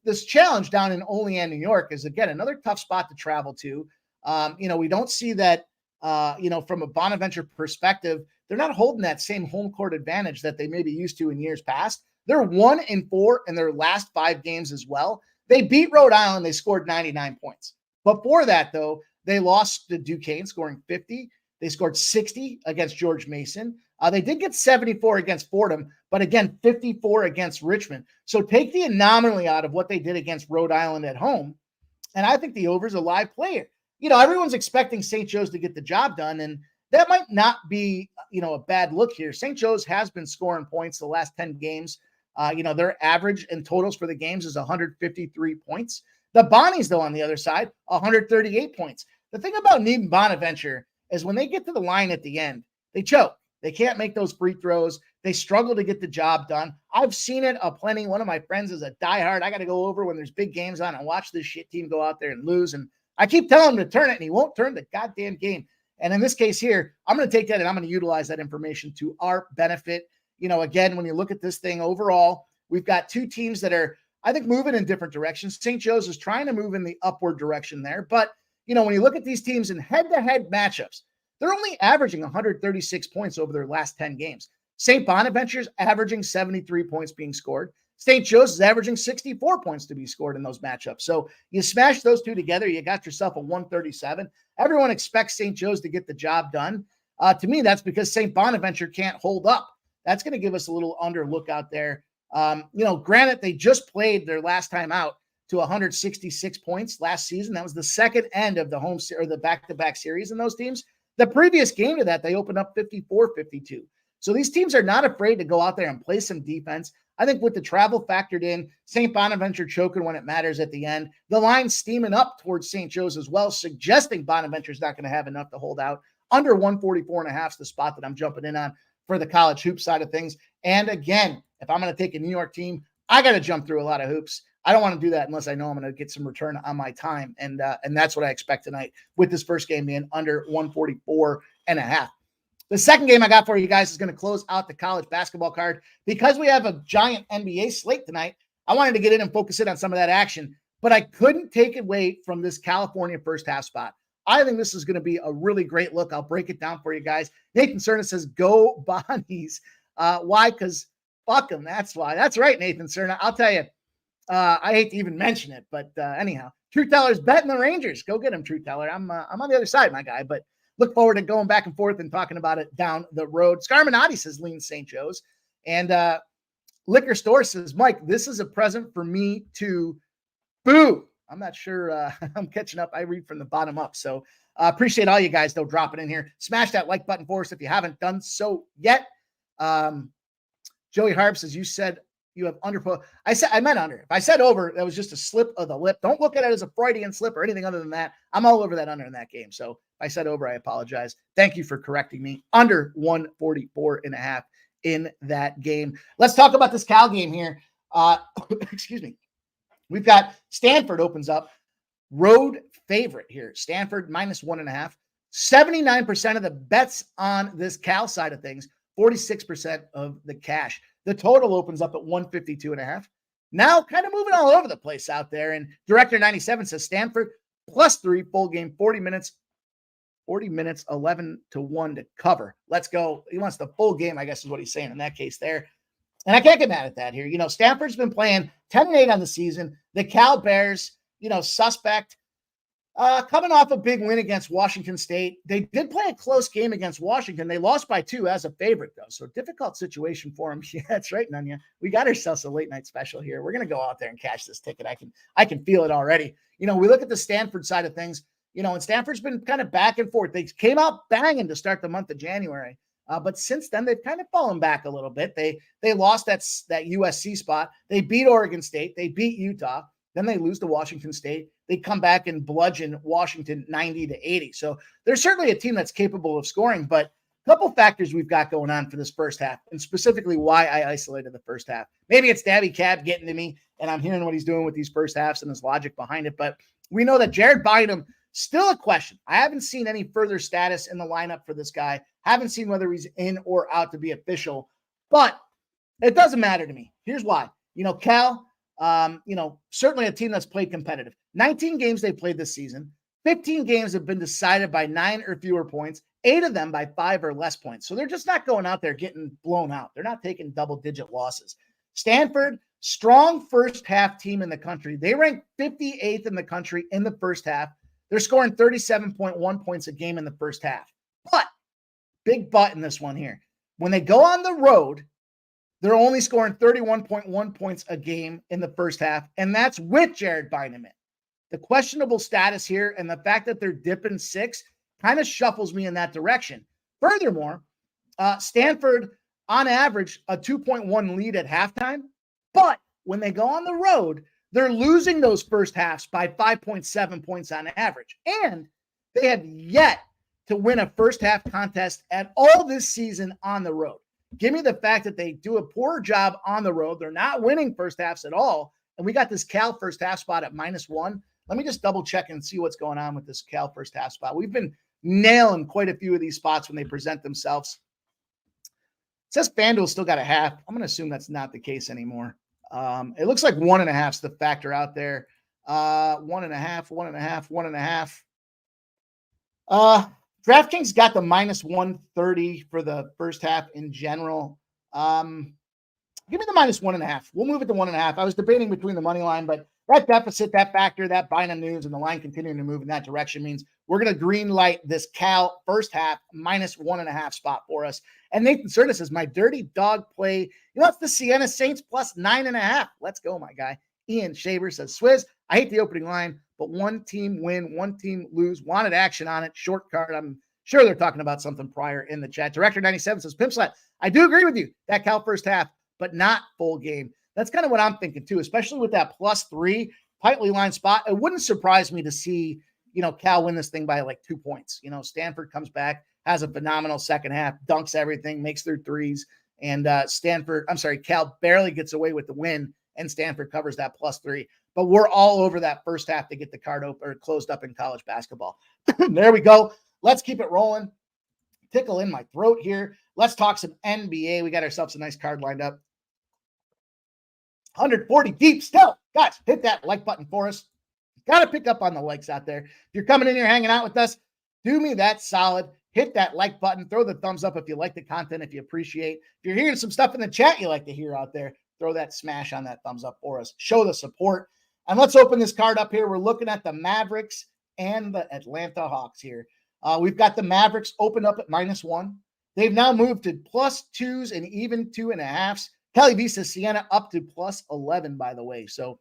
this challenge down in Olean, New York is, again, another tough spot to travel to. We don't see that, from a Bonaventure perspective, they're not holding that same home court advantage that they may be used to in years past. They're 1-4 in their last 5 games as well. They beat Rhode Island. They scored 99 points. Before that, though, they lost to Duquesne, scoring 50. They scored 60 against George Mason. They did get 74 against Fordham, but again, 54 against Richmond. So take the anomaly out of what they did against Rhode Island at home, and I think the over's a live player. Everyone's expecting St. Joe's to get the job done, and that might not be, a bad look here. St. Joe's has been scoring points the last 10 games. Their average and totals for the games is 153 points. The Bonnies, though, on the other side, 138 points. The thing about needing Bonaventure is when they get to the line at the end, they choke. They can't make those free throws. They struggle to get the job done. I've seen it plenty. One of my friends is a diehard. I got to go over when there's big games on and watch this shit team go out there and lose. And I keep telling him to turn it, and he won't turn the goddamn game. And in this case here, I'm going to take that and I'm going to utilize that information to our benefit. Again, when you look at this thing overall, we've got 2 teams that are, I think, moving in different directions. St. Joe's is trying to move in the upward direction there. But, when you look at these teams in head-to-head matchups, they're only averaging 136 points over their last 10 games. St. Bonaventure's averaging 73 points being scored. St. Joe's is averaging 64 points to be scored in those matchups. So you smash those 2 together, you got yourself a 137. Everyone expects St. Joe's to get the job done. To me, that's because St. Bonaventure can't hold up. That's going to give us a little under look out there. Granted, they just played their last time out to 166 points last season. That was the second end of the or the back-to-back series in those teams. The previous game to that, they opened up 54-52. So these teams are not afraid to go out there and play some defense. I think with the travel factored in, St. Bonaventure choking when it matters at the end, the line steaming up towards St. Joe's as well, suggesting Bonaventure's not going to have enough to hold out. Under 144.5 is the spot that I'm jumping in on for the college hoop side of things. And again, if I'm going to take a New York team, I got to jump through a lot of hoops. I don't want to do that unless I know I'm going to get some return on my time. And that's what I expect tonight with this first game being under 144.5. The second game I got for you guys is going to close out the college basketball card. Because we have a giant NBA slate tonight, I wanted to get in and focus in on some of that action, but I couldn't take away from this California first half spot. I think this is going to be a really great look. I'll break it down for you guys. Nathan Cerna says, go Bonnies. Why? Because fuck them. That's why. That's right, Nathan Cerna. I'll tell you, I hate to even mention it, but anyhow, Truth Teller's betting the Rangers. Go get him, Truth Teller. I'm on the other side, my guy, but look forward to going back and forth and talking about it down the road. Scarminati says lean St. Joe's. And Liquor Store says, Mike, this is a present for me to boo. I'm not sure I'm catching up. I read from the bottom up. So appreciate all you guys, though, dropping in here. Smash that like button for us if you haven't done so yet. Joey Harp says, you said you have under. I meant under. If I said over, that was just a slip of the lip. Don't look at it as a Freudian slip or anything other than that. I'm all over that under in that game. So if I said over, I apologize. Thank you for correcting me. Under 144.5 in that game. Let's talk about this Cal game here. Excuse me. We've got Stanford opens up, road favorite here. Stanford -1.5. 79% of the bets on this Cal side of things, 46% of the cash. The total opens up at 152.5. Now kind of moving all over the place out there. And Director 97 says Stanford +3 full game, 40 minutes, 11-1 to cover. Let's go. He wants the full game, I guess is what he's saying in that case there. And I can't get mad at that here. You know, Stanford's been playing 10-8 on the season. The Cal Bears, suspect, coming off a big win against Washington State. They did play a close game against Washington. They lost by 2 as a favorite, though. So difficult situation for them. Yeah, that's right, Nunya. We got ourselves a late night special here. We're going to go out there and cash this ticket. I can feel it already. We look at the Stanford side of things, and Stanford's been kind of back and forth. They came out banging to start the month of January. But since then, they've kind of fallen back a little bit. They lost that USC spot. They beat Oregon State. They beat Utah. Then they lose to Washington State. They come back and bludgeon Washington 90-80. So they're certainly a team that's capable of scoring. But a couple factors we've got going on for this first half, and specifically why I isolated the first half. Maybe it's Dabby Cab getting to me, and I'm hearing what he's doing with these first halves and his logic behind it. But we know that Jared Bynum, still a question. I haven't seen any further status in the lineup for this guy. Haven't seen whether he's in or out to be official, but it doesn't matter to me. Here's why. Cal, certainly a team that's played competitive. 19 games they've played this season. 15 games have been decided by 9 or fewer points, 8 of them by 5 or less points. So they're just not going out there getting blown out. They're not taking double-digit losses. Stanford, strong first half team in the country. They rank 58th in the country in the first half. They're scoring 37.1 points a game in the first half. But, big but in this one here. When they go on the road, they're only scoring 31.1 points a game in the first half, and that's with Jared Bynum in. The questionable status here and the fact that they're dipping 6 kind of shuffles me in that direction. Furthermore, Stanford, on average, a 2.1 lead at halftime, but when they go on the road, they're losing those first halves by 5.7 points on average. And they have yet to win a first half contest at all this season on the road. Give me the fact that they do a poor job on the road. They're not winning first halves at all. And we got this Cal first half spot at -1. Let me just double check and see what's going on with this Cal first half spot. We've been nailing quite a few of these spots when they present themselves. It says FanDuel still got a half. I'm going to assume that's not the case anymore. It looks like 1.5 is the factor out there. 1.5. DraftKings got the -130 for the first half in general. Give me the -1.5. We'll move it to 1.5. I was debating between the money line, but that deficit, that factor, that Bynum news, and the line continuing to move in that direction means we're going to green light this Cal first half -1.5 spot for us. And Nathan Cerna says, my dirty dog play. It's the Siena Saints +9.5. Let's go, my guy. Ian Shaver says, Swizz, I hate the opening line, but one team win, one team lose. Wanted action on it. Short card. I'm sure they're talking about something prior in the chat. Director 97 says, Pimp Slat, I do agree with you. That Cal first half, but not full game. That's kind of what I'm thinking too, especially with that +3 tightly line spot. It wouldn't surprise me to see, Cal win this thing by like 2 points. Stanford comes back. has a phenomenal second half, dunks everything, makes their threes. And Cal barely gets away with the win, and Stanford covers that +3. But we're all over that first half to get the card open or closed up in college basketball. There we go. Let's keep it rolling. Tickle in my throat here. Let's talk some NBA. We got ourselves a nice card lined up. 140 deep still. Guys, hit that like button for us. Got to pick up on the likes out there. If you're coming in here hanging out with us, do me that solid. Hit that like button. Throw the thumbs up if you like the content, if you appreciate. If you're hearing some stuff in the chat you like to hear out there, throw that smash on that thumbs up for us. Show the support. And let's open this card up here. We're looking at the Mavericks and the Atlanta Hawks here. We've got the Mavericks open up at -1. They've now moved to +2s and even 2.5s. Kelly Visa Siena up to +11, by the way. So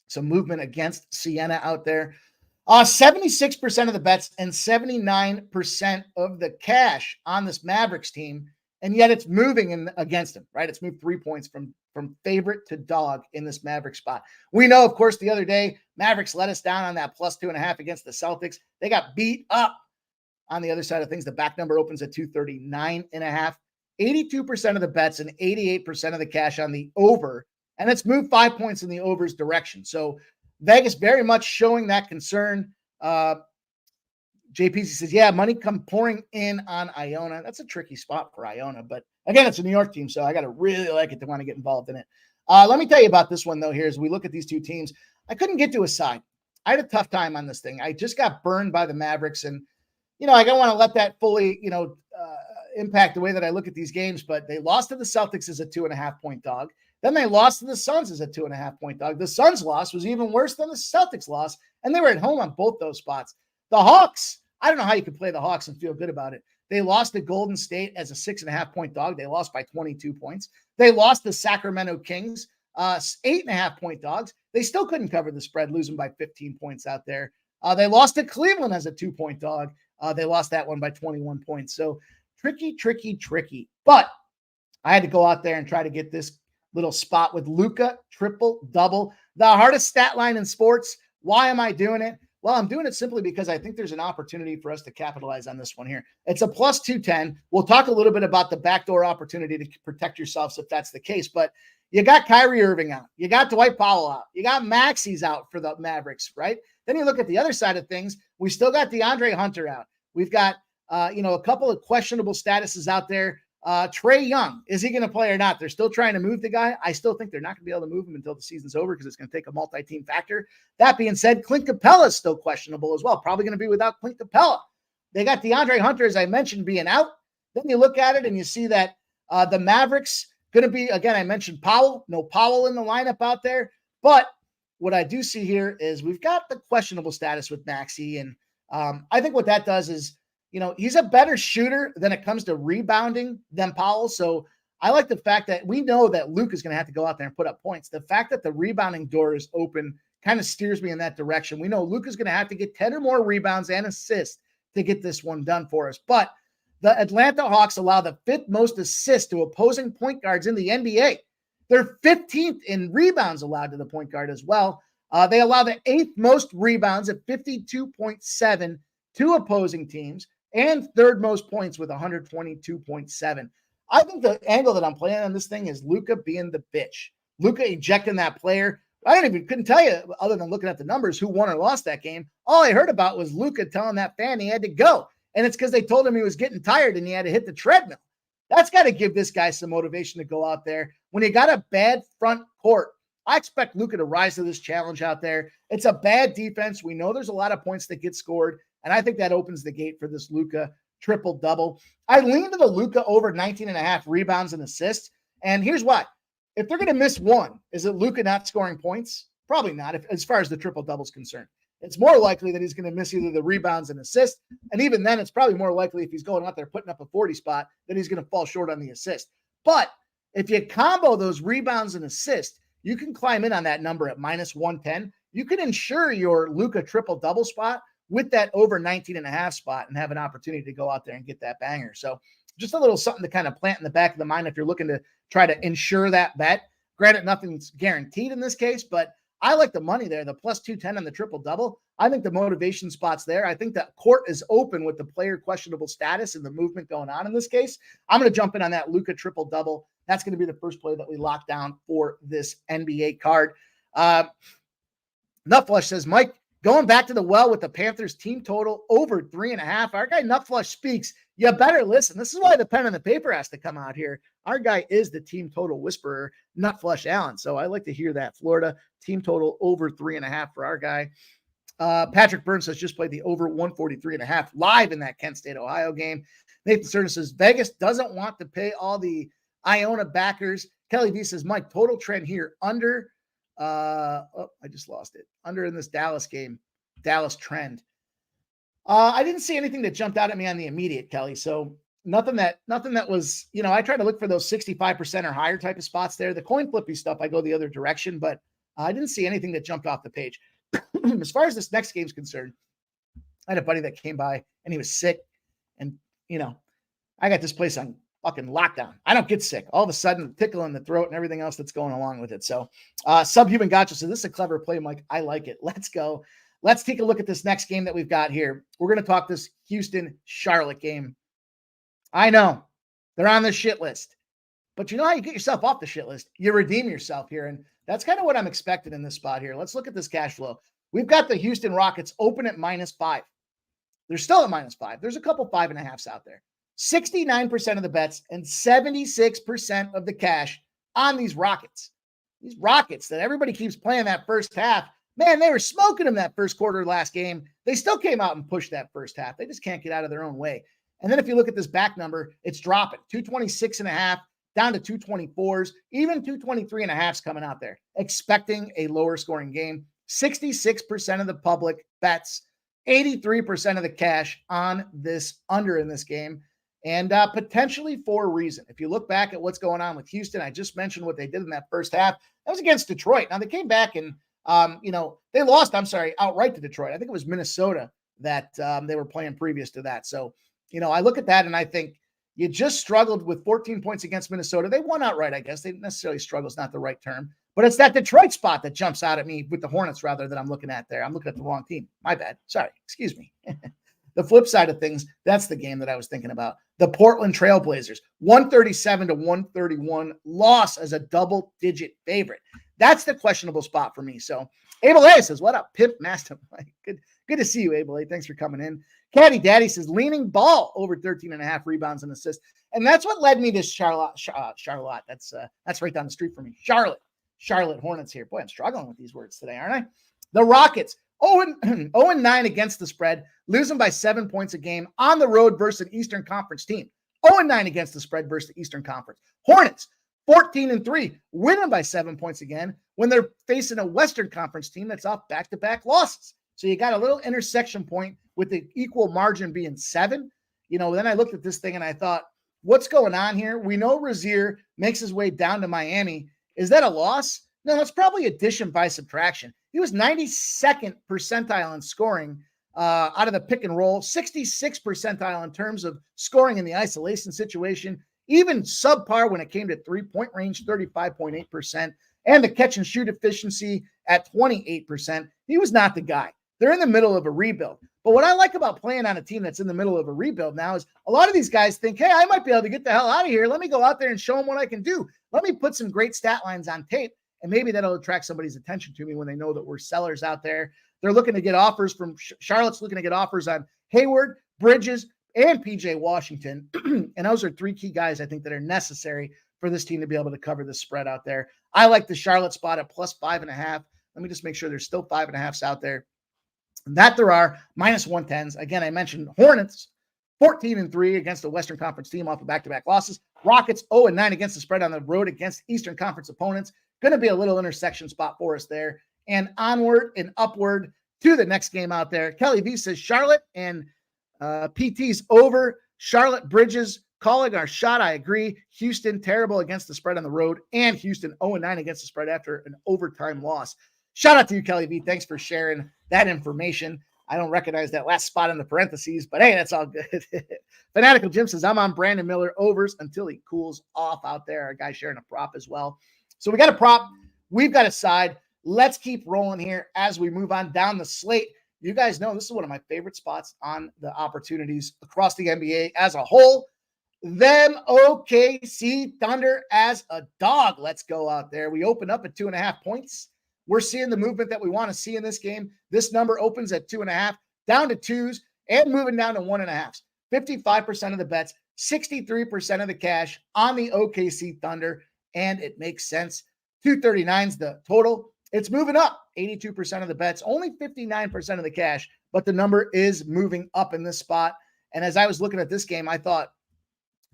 some movement against Siena out there. 76% of the bets and 79% of the cash on this Mavericks team, and yet it's moving against them, right? It's moved 3 points from favorite to dog in this Maverick spot. We know, of course, the other day, Mavericks let us down on that +2.5 against the Celtics. They got beat up on the other side of things. The back number opens at 239.5. 82% of the bets and 88% of the cash on the over, and it's moved 5 points in the over's direction. So Vegas very much showing that concern. JPC says, yeah, money come pouring in on Iona. That's a tricky spot for Iona, but again, it's a New York team, so I got to really like it to want to get involved in it. Let me tell you about this one, though, here as we look at these two teams. I couldn't get to a side. I had a tough time on this thing. I just got burned by the Mavericks, and, I don't want to let that fully, impact the way that I look at these games, but they lost to the Celtics as a 2.5-point dog. Then they lost to the Suns as a 2.5-point dog. The Suns loss was even worse than the Celtics loss, and they were at home on both those spots. The Hawks, I don't know how you could play the Hawks and feel good about it. They lost to Golden State as a 6.5-point dog. They lost by 22 points. They lost to Sacramento Kings, 8.5-point dogs. They still couldn't cover the spread, losing by 15 points out there. They lost to Cleveland as a 2-point dog. They lost that one by 21 points. So tricky. But I had to go out there and try to get this little spot with Luca, triple-double. The hardest stat line in sports. Why am I doing it? Well, I'm doing it simply because I think there's an opportunity for us to capitalize on this one here. It's a +210. We'll talk a little bit about the backdoor opportunity to protect yourselves if that's the case. But you got Kyrie Irving out. You got Dwight Powell out. You got Maxi's out for the Mavericks, right? Then you look at the other side of things. We still got DeAndre Hunter out. We've got, a couple of questionable statuses out there. Trae Young, is he going to play or not? They're still trying to move the guy. I still think they're not going to be able to move him until the season's over because it's going to take a multi-team factor. That being said, Clint Capella is still questionable as well. Probably going to be without Clint Capella. They got DeAndre Hunter, as I mentioned, being out. Then you look at it and you see that the Mavericks going to be, again, I mentioned Powell. No Powell in the lineup out there. But what I do see here is we've got the questionable status with Maxey. And I think what that does is, he's a better shooter when it comes to rebounding than Powell. So I like the fact that we know that Luke is going to have to go out there and put up points. The fact that the rebounding door is open kind of steers me in that direction. We know Luke is going to have to get 10 or more rebounds and assists to get this one done for us. But the Atlanta Hawks allow the 5th most assists to opposing point guards in the NBA. They're 15th in rebounds allowed to the point guard as well. They allow the 8th most rebounds at 52.7 to opposing teams, and 3rd most points with 122.7. I think the angle that I'm playing on this thing is Luca being the bitch. Luca ejecting that player. Couldn't tell you, other than looking at the numbers, who won or lost that game. All I heard about was Luca telling that fan he had to go. And it's because they told him he was getting tired and he had to hit the treadmill. That's got to give this guy some motivation to go out there. When you got a bad front court, I expect Luca to rise to this challenge out there. It's a bad defense. We know there's a lot of points that get scored. And I think that opens the gate for this Luca triple-double. I lean to the Luca over 19.5 rebounds and assists. And here's why. If they're going to miss one, is it Luca not scoring points? Probably not, as far as the triple-double is concerned. It's more likely that he's going to miss either the rebounds and assists. And even then, it's probably more likely if he's going out there putting up a 40 spot that he's going to fall short on the assist. But if you combo those rebounds and assists, you can climb in on that number at -110. You can ensure your Luca triple-double spot with that over 19.5 spot and have an opportunity to go out there and get that banger. So just a little something to kind of plant in the back of the mind if you're looking to try to ensure that bet. Granted, nothing's guaranteed in this case, but I like the money there, the plus 210 on the triple-double. I think the motivation spot's there. I think that court is open with the player questionable status and the movement going on in this case. I'm going to jump in on that Luca triple-double. That's going to be the first play that we lock down for this NBA card. Nutflush says, Mike, going back to the well with the Panthers team total over 3.5. Our guy Nutflush speaks. You better listen. This is why the pen and the paper has to come out here. Our guy is the team total whisperer, Nutflush Allen. So I like to hear that. Florida team total over 3.5 for our guy. Patrick Burns has just played the over 143.5 live in that Kent State, Ohio game. Nathan Cerna says, Vegas doesn't want to pay all the Iona backers. Kelly V says, Mike, total trend here under. I just lost it. Under in this Dallas game, Dallas trend. I didn't see anything that jumped out at me on the immediate, Kelly. So nothing that was, I try to look for those 65% or higher type of spots there. The coin flippy stuff, I go the other direction, but I didn't see anything that jumped off the page. As far as this next game's concerned, I had a buddy that came by and he was sick. And, I got this place on fucking lockdown. I don't get sick. All of a sudden, tickle in the throat and everything else that's going along with it. So Subhuman Gotcha said, this is a clever play, Mike. I like it. Let's go. Let's take a look at this next game that we've got here. We're going to talk this Houston-Charlotte game. I know they're on the shit list, but you know how you get yourself off the shit list? You redeem yourself here, and that's kind of what I'm expecting in this spot here. Let's look at this cash flow. We've got the Houston Rockets open at -5. They're still at -5. There's a couple 5.5s out there. 69% of the bets and 76% of the cash on these Rockets. These Rockets that everybody keeps playing that first half. Man, they were smoking them that first quarter last game. They still came out and pushed that first half. They just can't get out of their own way. And then if you look at this back number, it's dropping. 226.5 down to 224s, even 223.5s coming out there, expecting a lower scoring game. 66% of the public bets, 83% of the cash on this under in this game, and potentially for a reason. If you look back at what's going on with Houston, I just mentioned what they did in that first half. That was against Detroit. Now they came back and they lost, outright to Detroit. I think it was Minnesota that they were playing previous to that. So, I look at that and I think you just struggled with 14 points against Minnesota. They won outright, I guess. They didn't necessarily struggle. It's not the right term, but it's that Detroit spot that jumps out at me with the Hornets rather that I'm looking at there. I'm looking at the wrong team. My bad. Sorry. Excuse me. The flip side of things, that's the game that I was thinking about. The Portland Trailblazers, 137-131 loss as a double-digit favorite. That's the questionable spot for me. So Abel A says, what up, Pimp Master? Good to see you, Abel A. Thanks for coming in. Caddy Daddy says, leaning ball over 13.5 rebounds and assists. And that's what led me to Charlotte. That's right down the street from me. Charlotte Hornets here. Boy, I'm struggling with these words today, aren't I? The Rockets, 0-9 against the spread, losing by 7 points a game on the road versus an Eastern Conference team. 0-9 against the spread versus the Eastern Conference. Hornets, 14-3, winning by 7 points again when they're facing a Western Conference team that's off back-to-back losses. So you got a little intersection point with the equal margin being 7. Then I looked at this thing and I thought, what's going on here? We know Rozier makes his way down to Miami. Is that a loss? No, that's probably addition by subtraction. He was 92nd percentile in scoring out of the pick and roll, 66th percentile in terms of scoring in the isolation situation, even subpar when it came to three-point range, 35.8%, and the catch and shoot efficiency at 28%. He was not the guy. They're in the middle of a rebuild. But what I like about playing on a team that's in the middle of a rebuild now is a lot of these guys think, hey, I might be able to get the hell out of here. Let me go out there and show them what I can do. Let me put some great stat lines on tape, and maybe that'll attract somebody's attention to me when they know that we're sellers out there. They're looking to get offers from Charlotte's looking to get offers on Hayward, Bridges, and PJ Washington. And those are 3 key guys I think that are necessary for this team to be able to cover the spread out there. I like the Charlotte spot at +5.5. Let me just make sure there's still 5.5s out there. That there are -110s. Again, I mentioned Hornets, 14-3 against the Western Conference team off of back-to-back losses. Rockets, 0-9 against the spread on the road against Eastern Conference opponents. Going to be a little intersection spot for us there. And onward and upward to the next game out there. Kelly V says Charlotte and PT's over. Charlotte Bridges calling our shot. I agree. Houston terrible against the spread on the road, and Houston 0-9 against the spread after an overtime loss. Shout out to you, Kelly V. Thanks for sharing that information. I don't recognize that last spot in the parentheses, but hey, that's all good. Fanatical Jim says, I'm on Brandon Miller overs until he cools off out there. A guy sharing a prop as well. So we got a prop. We've got a side. let's keep rolling here as we move on down the slate. You guys know this is one of my favorite spots on the opportunities across the NBA as a whole. Them OKC Thunder as a dog. Let's go out there. We open up at 2.5 points. We're seeing the movement that we want to see in this game. This number opens at 2.5, down to 2s, and moving down to 1.5s. 55% of the bets, 63% of the cash on the OKC Thunder, and it makes sense. 239 is the total. It's moving up. 82% of the bets, only 59% of the cash, but the number is moving up in this spot. And as I was looking at this game, I thought,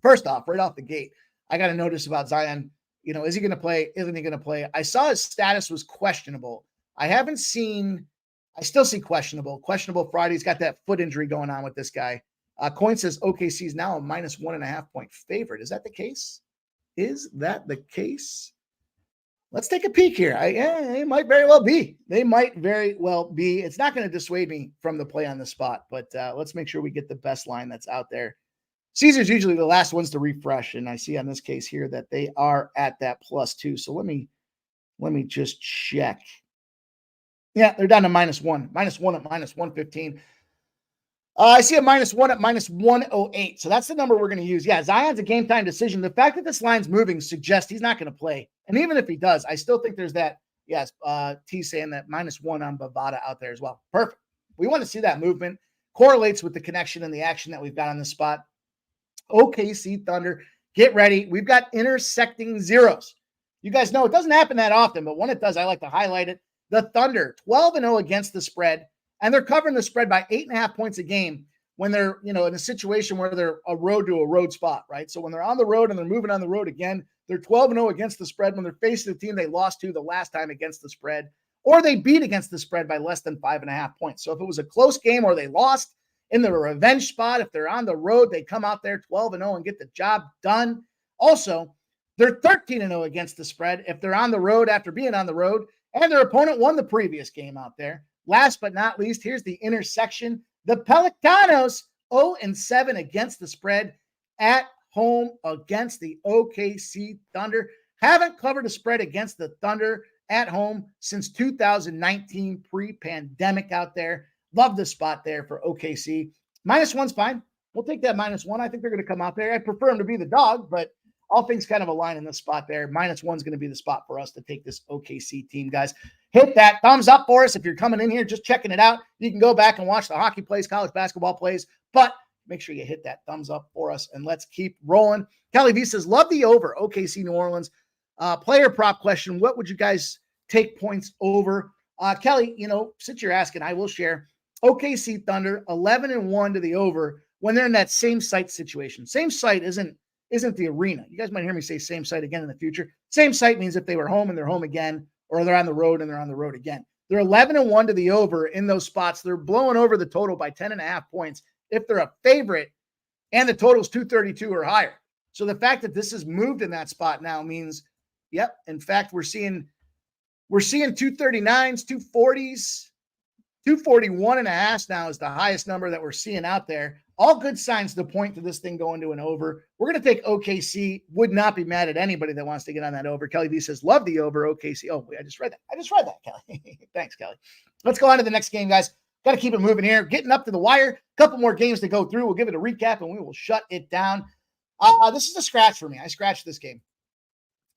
first off, right off the gate, I got to notice about Zion. You know, is he going to play? Isn't he going to play? I saw his status was questionable. I still see questionable. Questionable Friday. He's got that foot injury going on with this guy. Coin says OKC is now a -1.5 point favorite. Is that the case? Is that the case? Let's take a peek here. They might very well be. They might very well be. It's not going to dissuade me from the play on the spot, but let's make sure we get the best line that's out there. Caesar's usually the last ones to refresh, and I see on this case here that they are at that +2. So let me just check. Yeah, they're down to -1. -1 at -115. I see a -1 at -108. So that's the number we're going to use. Yeah, Zion's a game time decision. The fact that this line's moving suggests he's not going to play. And even if he does, I still think there's that. Yes, T saying that -1 on Bovada out there as well. Perfect. We want to see that movement. Correlates with the connection and the action that we've got on this spot. OKC Thunder, get ready. We've got intersecting zeros. You guys know it doesn't happen that often, but when it does, I like to highlight it. The Thunder, 12-0 against the spread, and they're covering the spread by 8.5 points a game when they're, in a situation where they're a road spot, right? So when they're on the road and they're moving on the road again, they're 12-0 against the spread when they're facing the team they lost to the last time against the spread, or they beat against the spread by less than 5.5 points. So if it was a close game or they lost in the revenge spot, if they're on the road, they come out there 12-0 and get the job done. Also, they're 13-0 against the spread if they're on the road after being on the road and their opponent won the previous game out there. Last but not least, here's the intersection. The Pelicanos, 0-7 against the spread at home against the OKC Thunder. Haven't covered a spread against the Thunder at home since 2019, pre-pandemic out there. Love the spot there for OKC. -1's fine. We'll take that -1. I think they're going to come out there. I prefer them to be the dog, but all things kind of align in this spot there. -1's going to be the spot for us to take this OKC team, guys. Hit that thumbs up for us. If you're coming in here, just checking it out, you can go back and watch the hockey plays, college basketball plays, but make sure you hit that thumbs up for us, and let's keep rolling. Kelly V says, love the over, OKC New Orleans. Player prop question, what would you guys take points over? Kelly, since you're asking, I will share. OKC Thunder, 11-1 to the over when they're in that same site situation. Same site isn't the arena. You guys might hear me say same site again in the future. Same site means if they were home and they're home again, or they're on the road and they're on the road again. They're 11-1 to the over in those spots. They're blowing over the total by 10.5 points if they're a favorite and the total's 232 or higher. So the fact that this has moved in that spot now means, yep, in fact, we're seeing 239s, 240s, 241.5 now is the highest number that we're seeing out there. All good signs to point to this thing going to an over. We're going to take OKC. Would not be mad at anybody that wants to get on that over. Kelly V says, love the over, OKC. Oh, wait, I just read that, Kelly. Thanks, Kelly. Let's go on to the next game, guys. Got to keep it moving here. Getting up to the wire. A couple more games to go through. We'll give it a recap, and we will shut it down. This is a scratch for me. I scratched this game.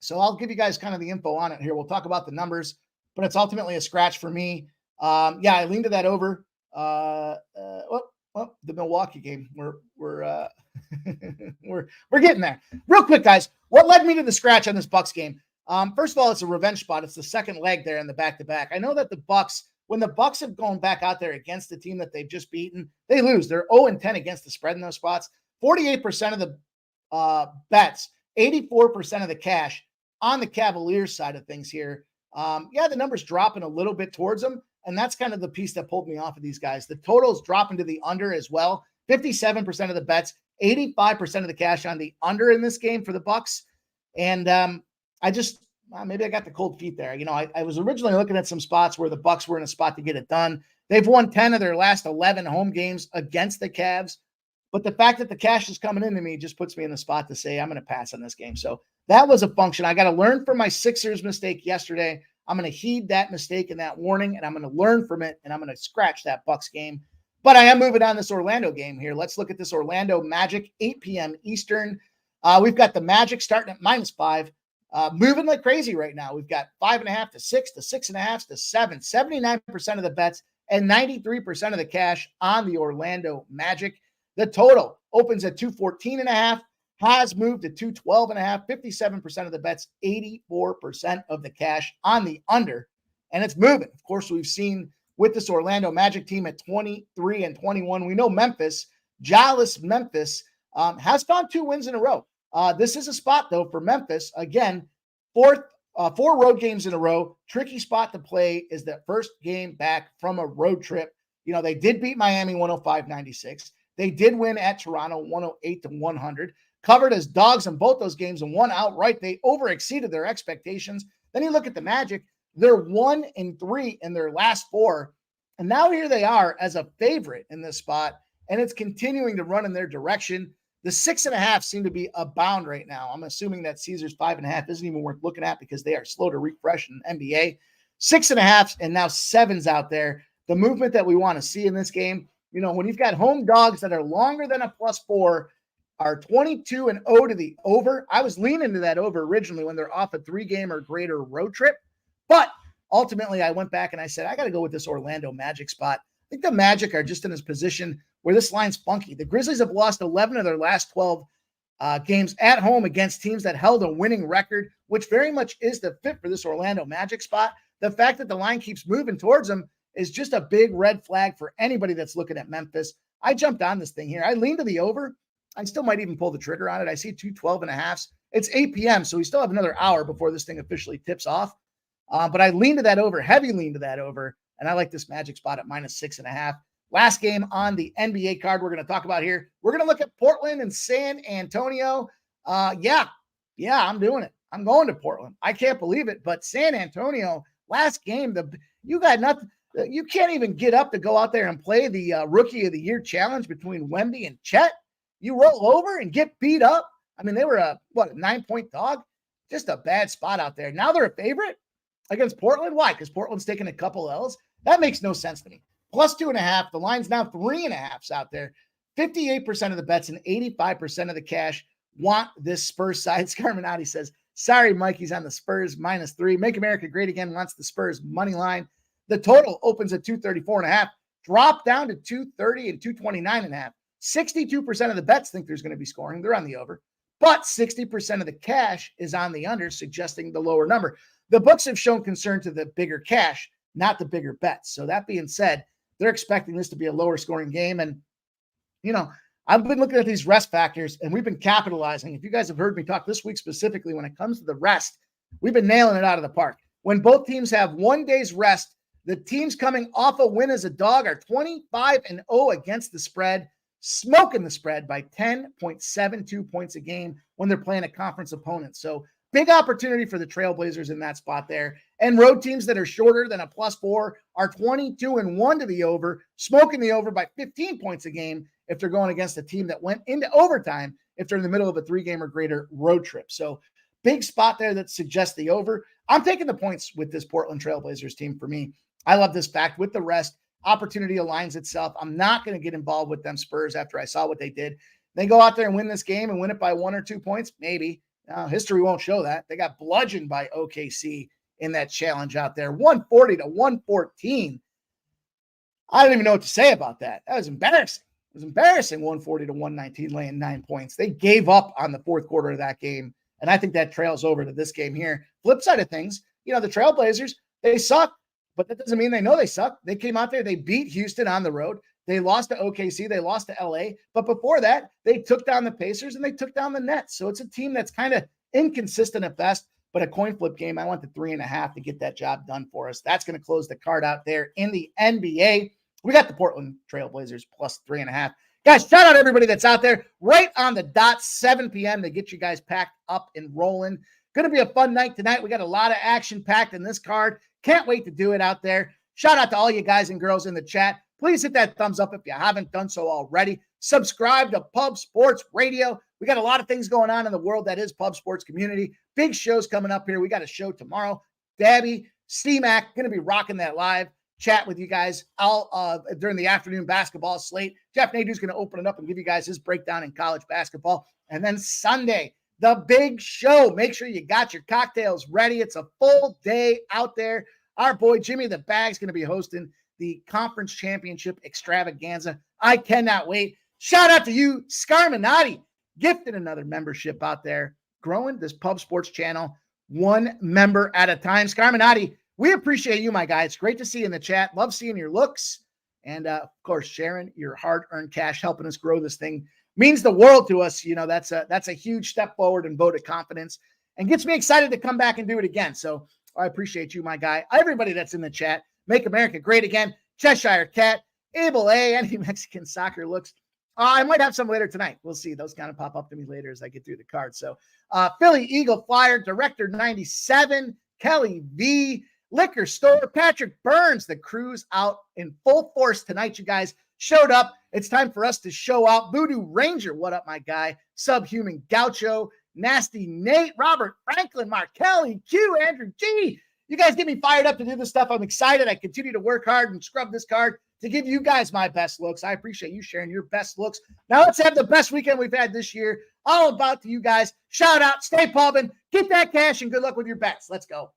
So I'll give you guys kind of the info on it here. We'll talk about the numbers, but it's ultimately a scratch for me. I leaned to that over. The Milwaukee game. We're getting there. Real quick, guys. What led me to the scratch on this Bucks game? First of all, it's a revenge spot. It's the second leg there in the back-to-back. I know that the Bucks, when the Bucks have gone back out there against the team that they've just beaten, they lose. They're 0-10 against the spread in those spots. 48% of the bets, 84% of the cash on the Cavaliers side of things here. The number's dropping a little bit towards them. And that's kind of the piece that pulled me off of these guys. The total's dropping to the under as well. 57% of the bets, 85% of the cash on the under in this game for the Bucks. And maybe I got the cold feet there. I was originally looking at some spots where the Bucks were in a spot to get it done. They've won 10 of their last 11 home games against the Cavs. But the fact that the cash is coming into me just puts me in the spot to say I'm going to pass on this game. So that was a function. I got to learn from my Sixers mistake yesterday. I'm going to heed that mistake and that warning, and I'm going to learn from it, and I'm going to scratch that Bucks game. But I am moving on this Orlando game here. Let's look at this Orlando Magic, 8 p.m. Eastern. We've got the Magic starting at -5, moving like crazy right now. We've got 5.5 to 6 to 6.5 to 7, 79% of the bets and 93% of the cash on the Orlando Magic. The total opens at 214.5, has moved to 212.5, 57% of the bets, 84% of the cash on the under, and it's moving. Of course, we've seen with this Orlando Magic team at 23-21. We know Memphis, Jollis Memphis, has found 2 wins in a row. This is a spot, though, for Memphis. Again, 4 road games in a row. Tricky spot to play is that first game back from a road trip. They did beat Miami 105-96. They did win at Toronto 108-100. Covered as dogs in both those games and won outright. They over-exceeded their expectations. Then you look at the Magic. They're 1-3 in their last 4. And now here they are as a favorite in this spot. And it's continuing to run in their direction. The 6.5 seem to be abound right now. I'm assuming that Caesars 5.5 isn't even worth looking at because they are slow to refresh in NBA. 6.5 and now 7s out there. The movement that we want to see in this game, when you've got home dogs that are longer than a +4, are 22-0 to the over. I was leaning to that over originally when they're off a 3-game or greater road trip. But ultimately, I went back and I said, I got to go with this Orlando Magic spot. I think the Magic are just in this position where this line's funky. The Grizzlies have lost 11 of their last 12 games at home against teams that held a winning record, which very much is the fit for this Orlando Magic spot. The fact that the line keeps moving towards them is just a big red flag for anybody that's looking at Memphis. I jumped on this thing here. I leaned to the over. I still might even pull the trigger on it. I see 212.5. It's 8 p.m., so we still have another hour before this thing officially tips off. But I lean to that over, heavy lean to that over, and I like this Magic spot at -6.5. Last game on the NBA card we're going to talk about here. We're going to look at Portland and San Antonio. Yeah, I'm doing it. I'm going to Portland. I can't believe it, but San Antonio, last game, you got nothing. You can't even get up to go out there and play the Rookie of the Year challenge between Wemby and Chet. You roll over and get beat up. I mean, they were a 9-point dog. Just a bad spot out there. Now they're a favorite against Portland. Why? Because Portland's taking a couple L's. That makes no sense to me. +2.5. The line's now 3.5 out there. 58% of the bets and 85% of the cash want this Spurs side. Scarminati says, sorry, Mikey's on the Spurs -3. Make America Great Again wants the Spurs money line. The total opens at 234.5, drop down to 230 and 229.5. 62% of the bets think there's going to be scoring. They're on the over, but 60% of the cash is on the under, suggesting the lower number. The books have shown concern to the bigger cash, not the bigger bets. So that being said, they're expecting this to be a lower scoring game. And, I've been looking at these rest factors and we've been capitalizing. If you guys have heard me talk this week specifically, when it comes to the rest, we've been nailing it out of the park. When both teams have 1 day's rest, the teams coming off a win as a dog are 25-0 against the spread, smoking the spread by 10.72 points a game when they're playing a conference opponent. So big opportunity for the Trailblazers in that spot there. And road teams that are shorter than a +4 are 22-1 to the over, smoking the over by 15 points a game if they're going against a team that went into overtime if they're in the middle of a 3-game or greater road trip. So big spot there that suggests the over. I'm taking the points with this Portland Trailblazers team for me. I love this fact. With the rest, opportunity aligns itself. I'm not going to get involved with them Spurs after I saw what they did. They go out there and win this game and win it by 1 or 2 points, maybe. History won't show that. They got bludgeoned by OKC in that challenge out there, 140-114. I don't even know what to say about that. That was embarrassing. It was embarrassing, 140-119, laying 9 points. They gave up on the fourth quarter of that game, and I think that trails over to this game here. Flip side of things, the Trailblazers, they suck. But that doesn't mean they know they suck. They came out there, they beat Houston on the road. They lost to OKC, they lost to LA. But before that, they took down the Pacers and they took down the Nets. So it's a team that's kind of inconsistent at best, but a coin flip game. I went to 3.5 to get that job done for us. That's going to close the card out there in the NBA. We got the Portland Trailblazers +3.5. Guys, shout out everybody that's out there right on the dot, 7 p.m. to get you guys packed up and rolling. Going to be a fun night tonight. We got a lot of action packed in this card. Can't wait to do it out there. Shout out to all you guys and girls in the chat. Please hit that thumbs up if you haven't done so already. Subscribe to Pub Sports Radio. We got a lot of things going on in the world that is Pub Sports community. Big shows coming up here. We got a show tomorrow. Dabby, C-Mac, going to be rocking that live chat with you guys all during the afternoon basketball slate. Jeff Nadeau's going to open it up and give you guys his breakdown in college basketball. And then Sunday, the big show. Make sure you got your cocktails ready. It's a full day out there. Our boy Jimmy the Bag's going to be hosting the conference championship extravaganza. I cannot wait. Shout out to you, Scarminati, gifted another membership out there, growing this Pub Sports channel one member at a time. Scarminati, we appreciate you, my guy. It's great to see you in the chat. Love seeing your looks. And, of course, sharing your hard-earned cash, helping us grow this thing means the world to us. You know, that's a huge step forward and vote of confidence and gets me excited to come back and do it again. So I appreciate you, my guy. Everybody that's in the chat, Make America Great Again, Cheshire Cat, Abel A, any Mexican soccer looks. I might have some later tonight. We'll see. Those kind of pop up to me later as I get through the cards. So Philly Eagle Flyer, Director 97, Kelly V, Liquor Store, Patrick Burns. The crew's out in full force tonight. You guys showed up. It's time for us to show out. Voodoo Ranger, what up, my guy? Subhuman Gaucho, Nasty Nate, Robert Franklin, Markel EQ, Andrew G. You guys get me fired up to do this stuff. I'm excited. I continue to work hard and scrub this card to give you guys my best looks. I appreciate you sharing your best looks. Now let's have the best weekend we've had this year. All about to you guys. Shout out, stay pubbing, get that cash, and good luck with your bets. Let's go.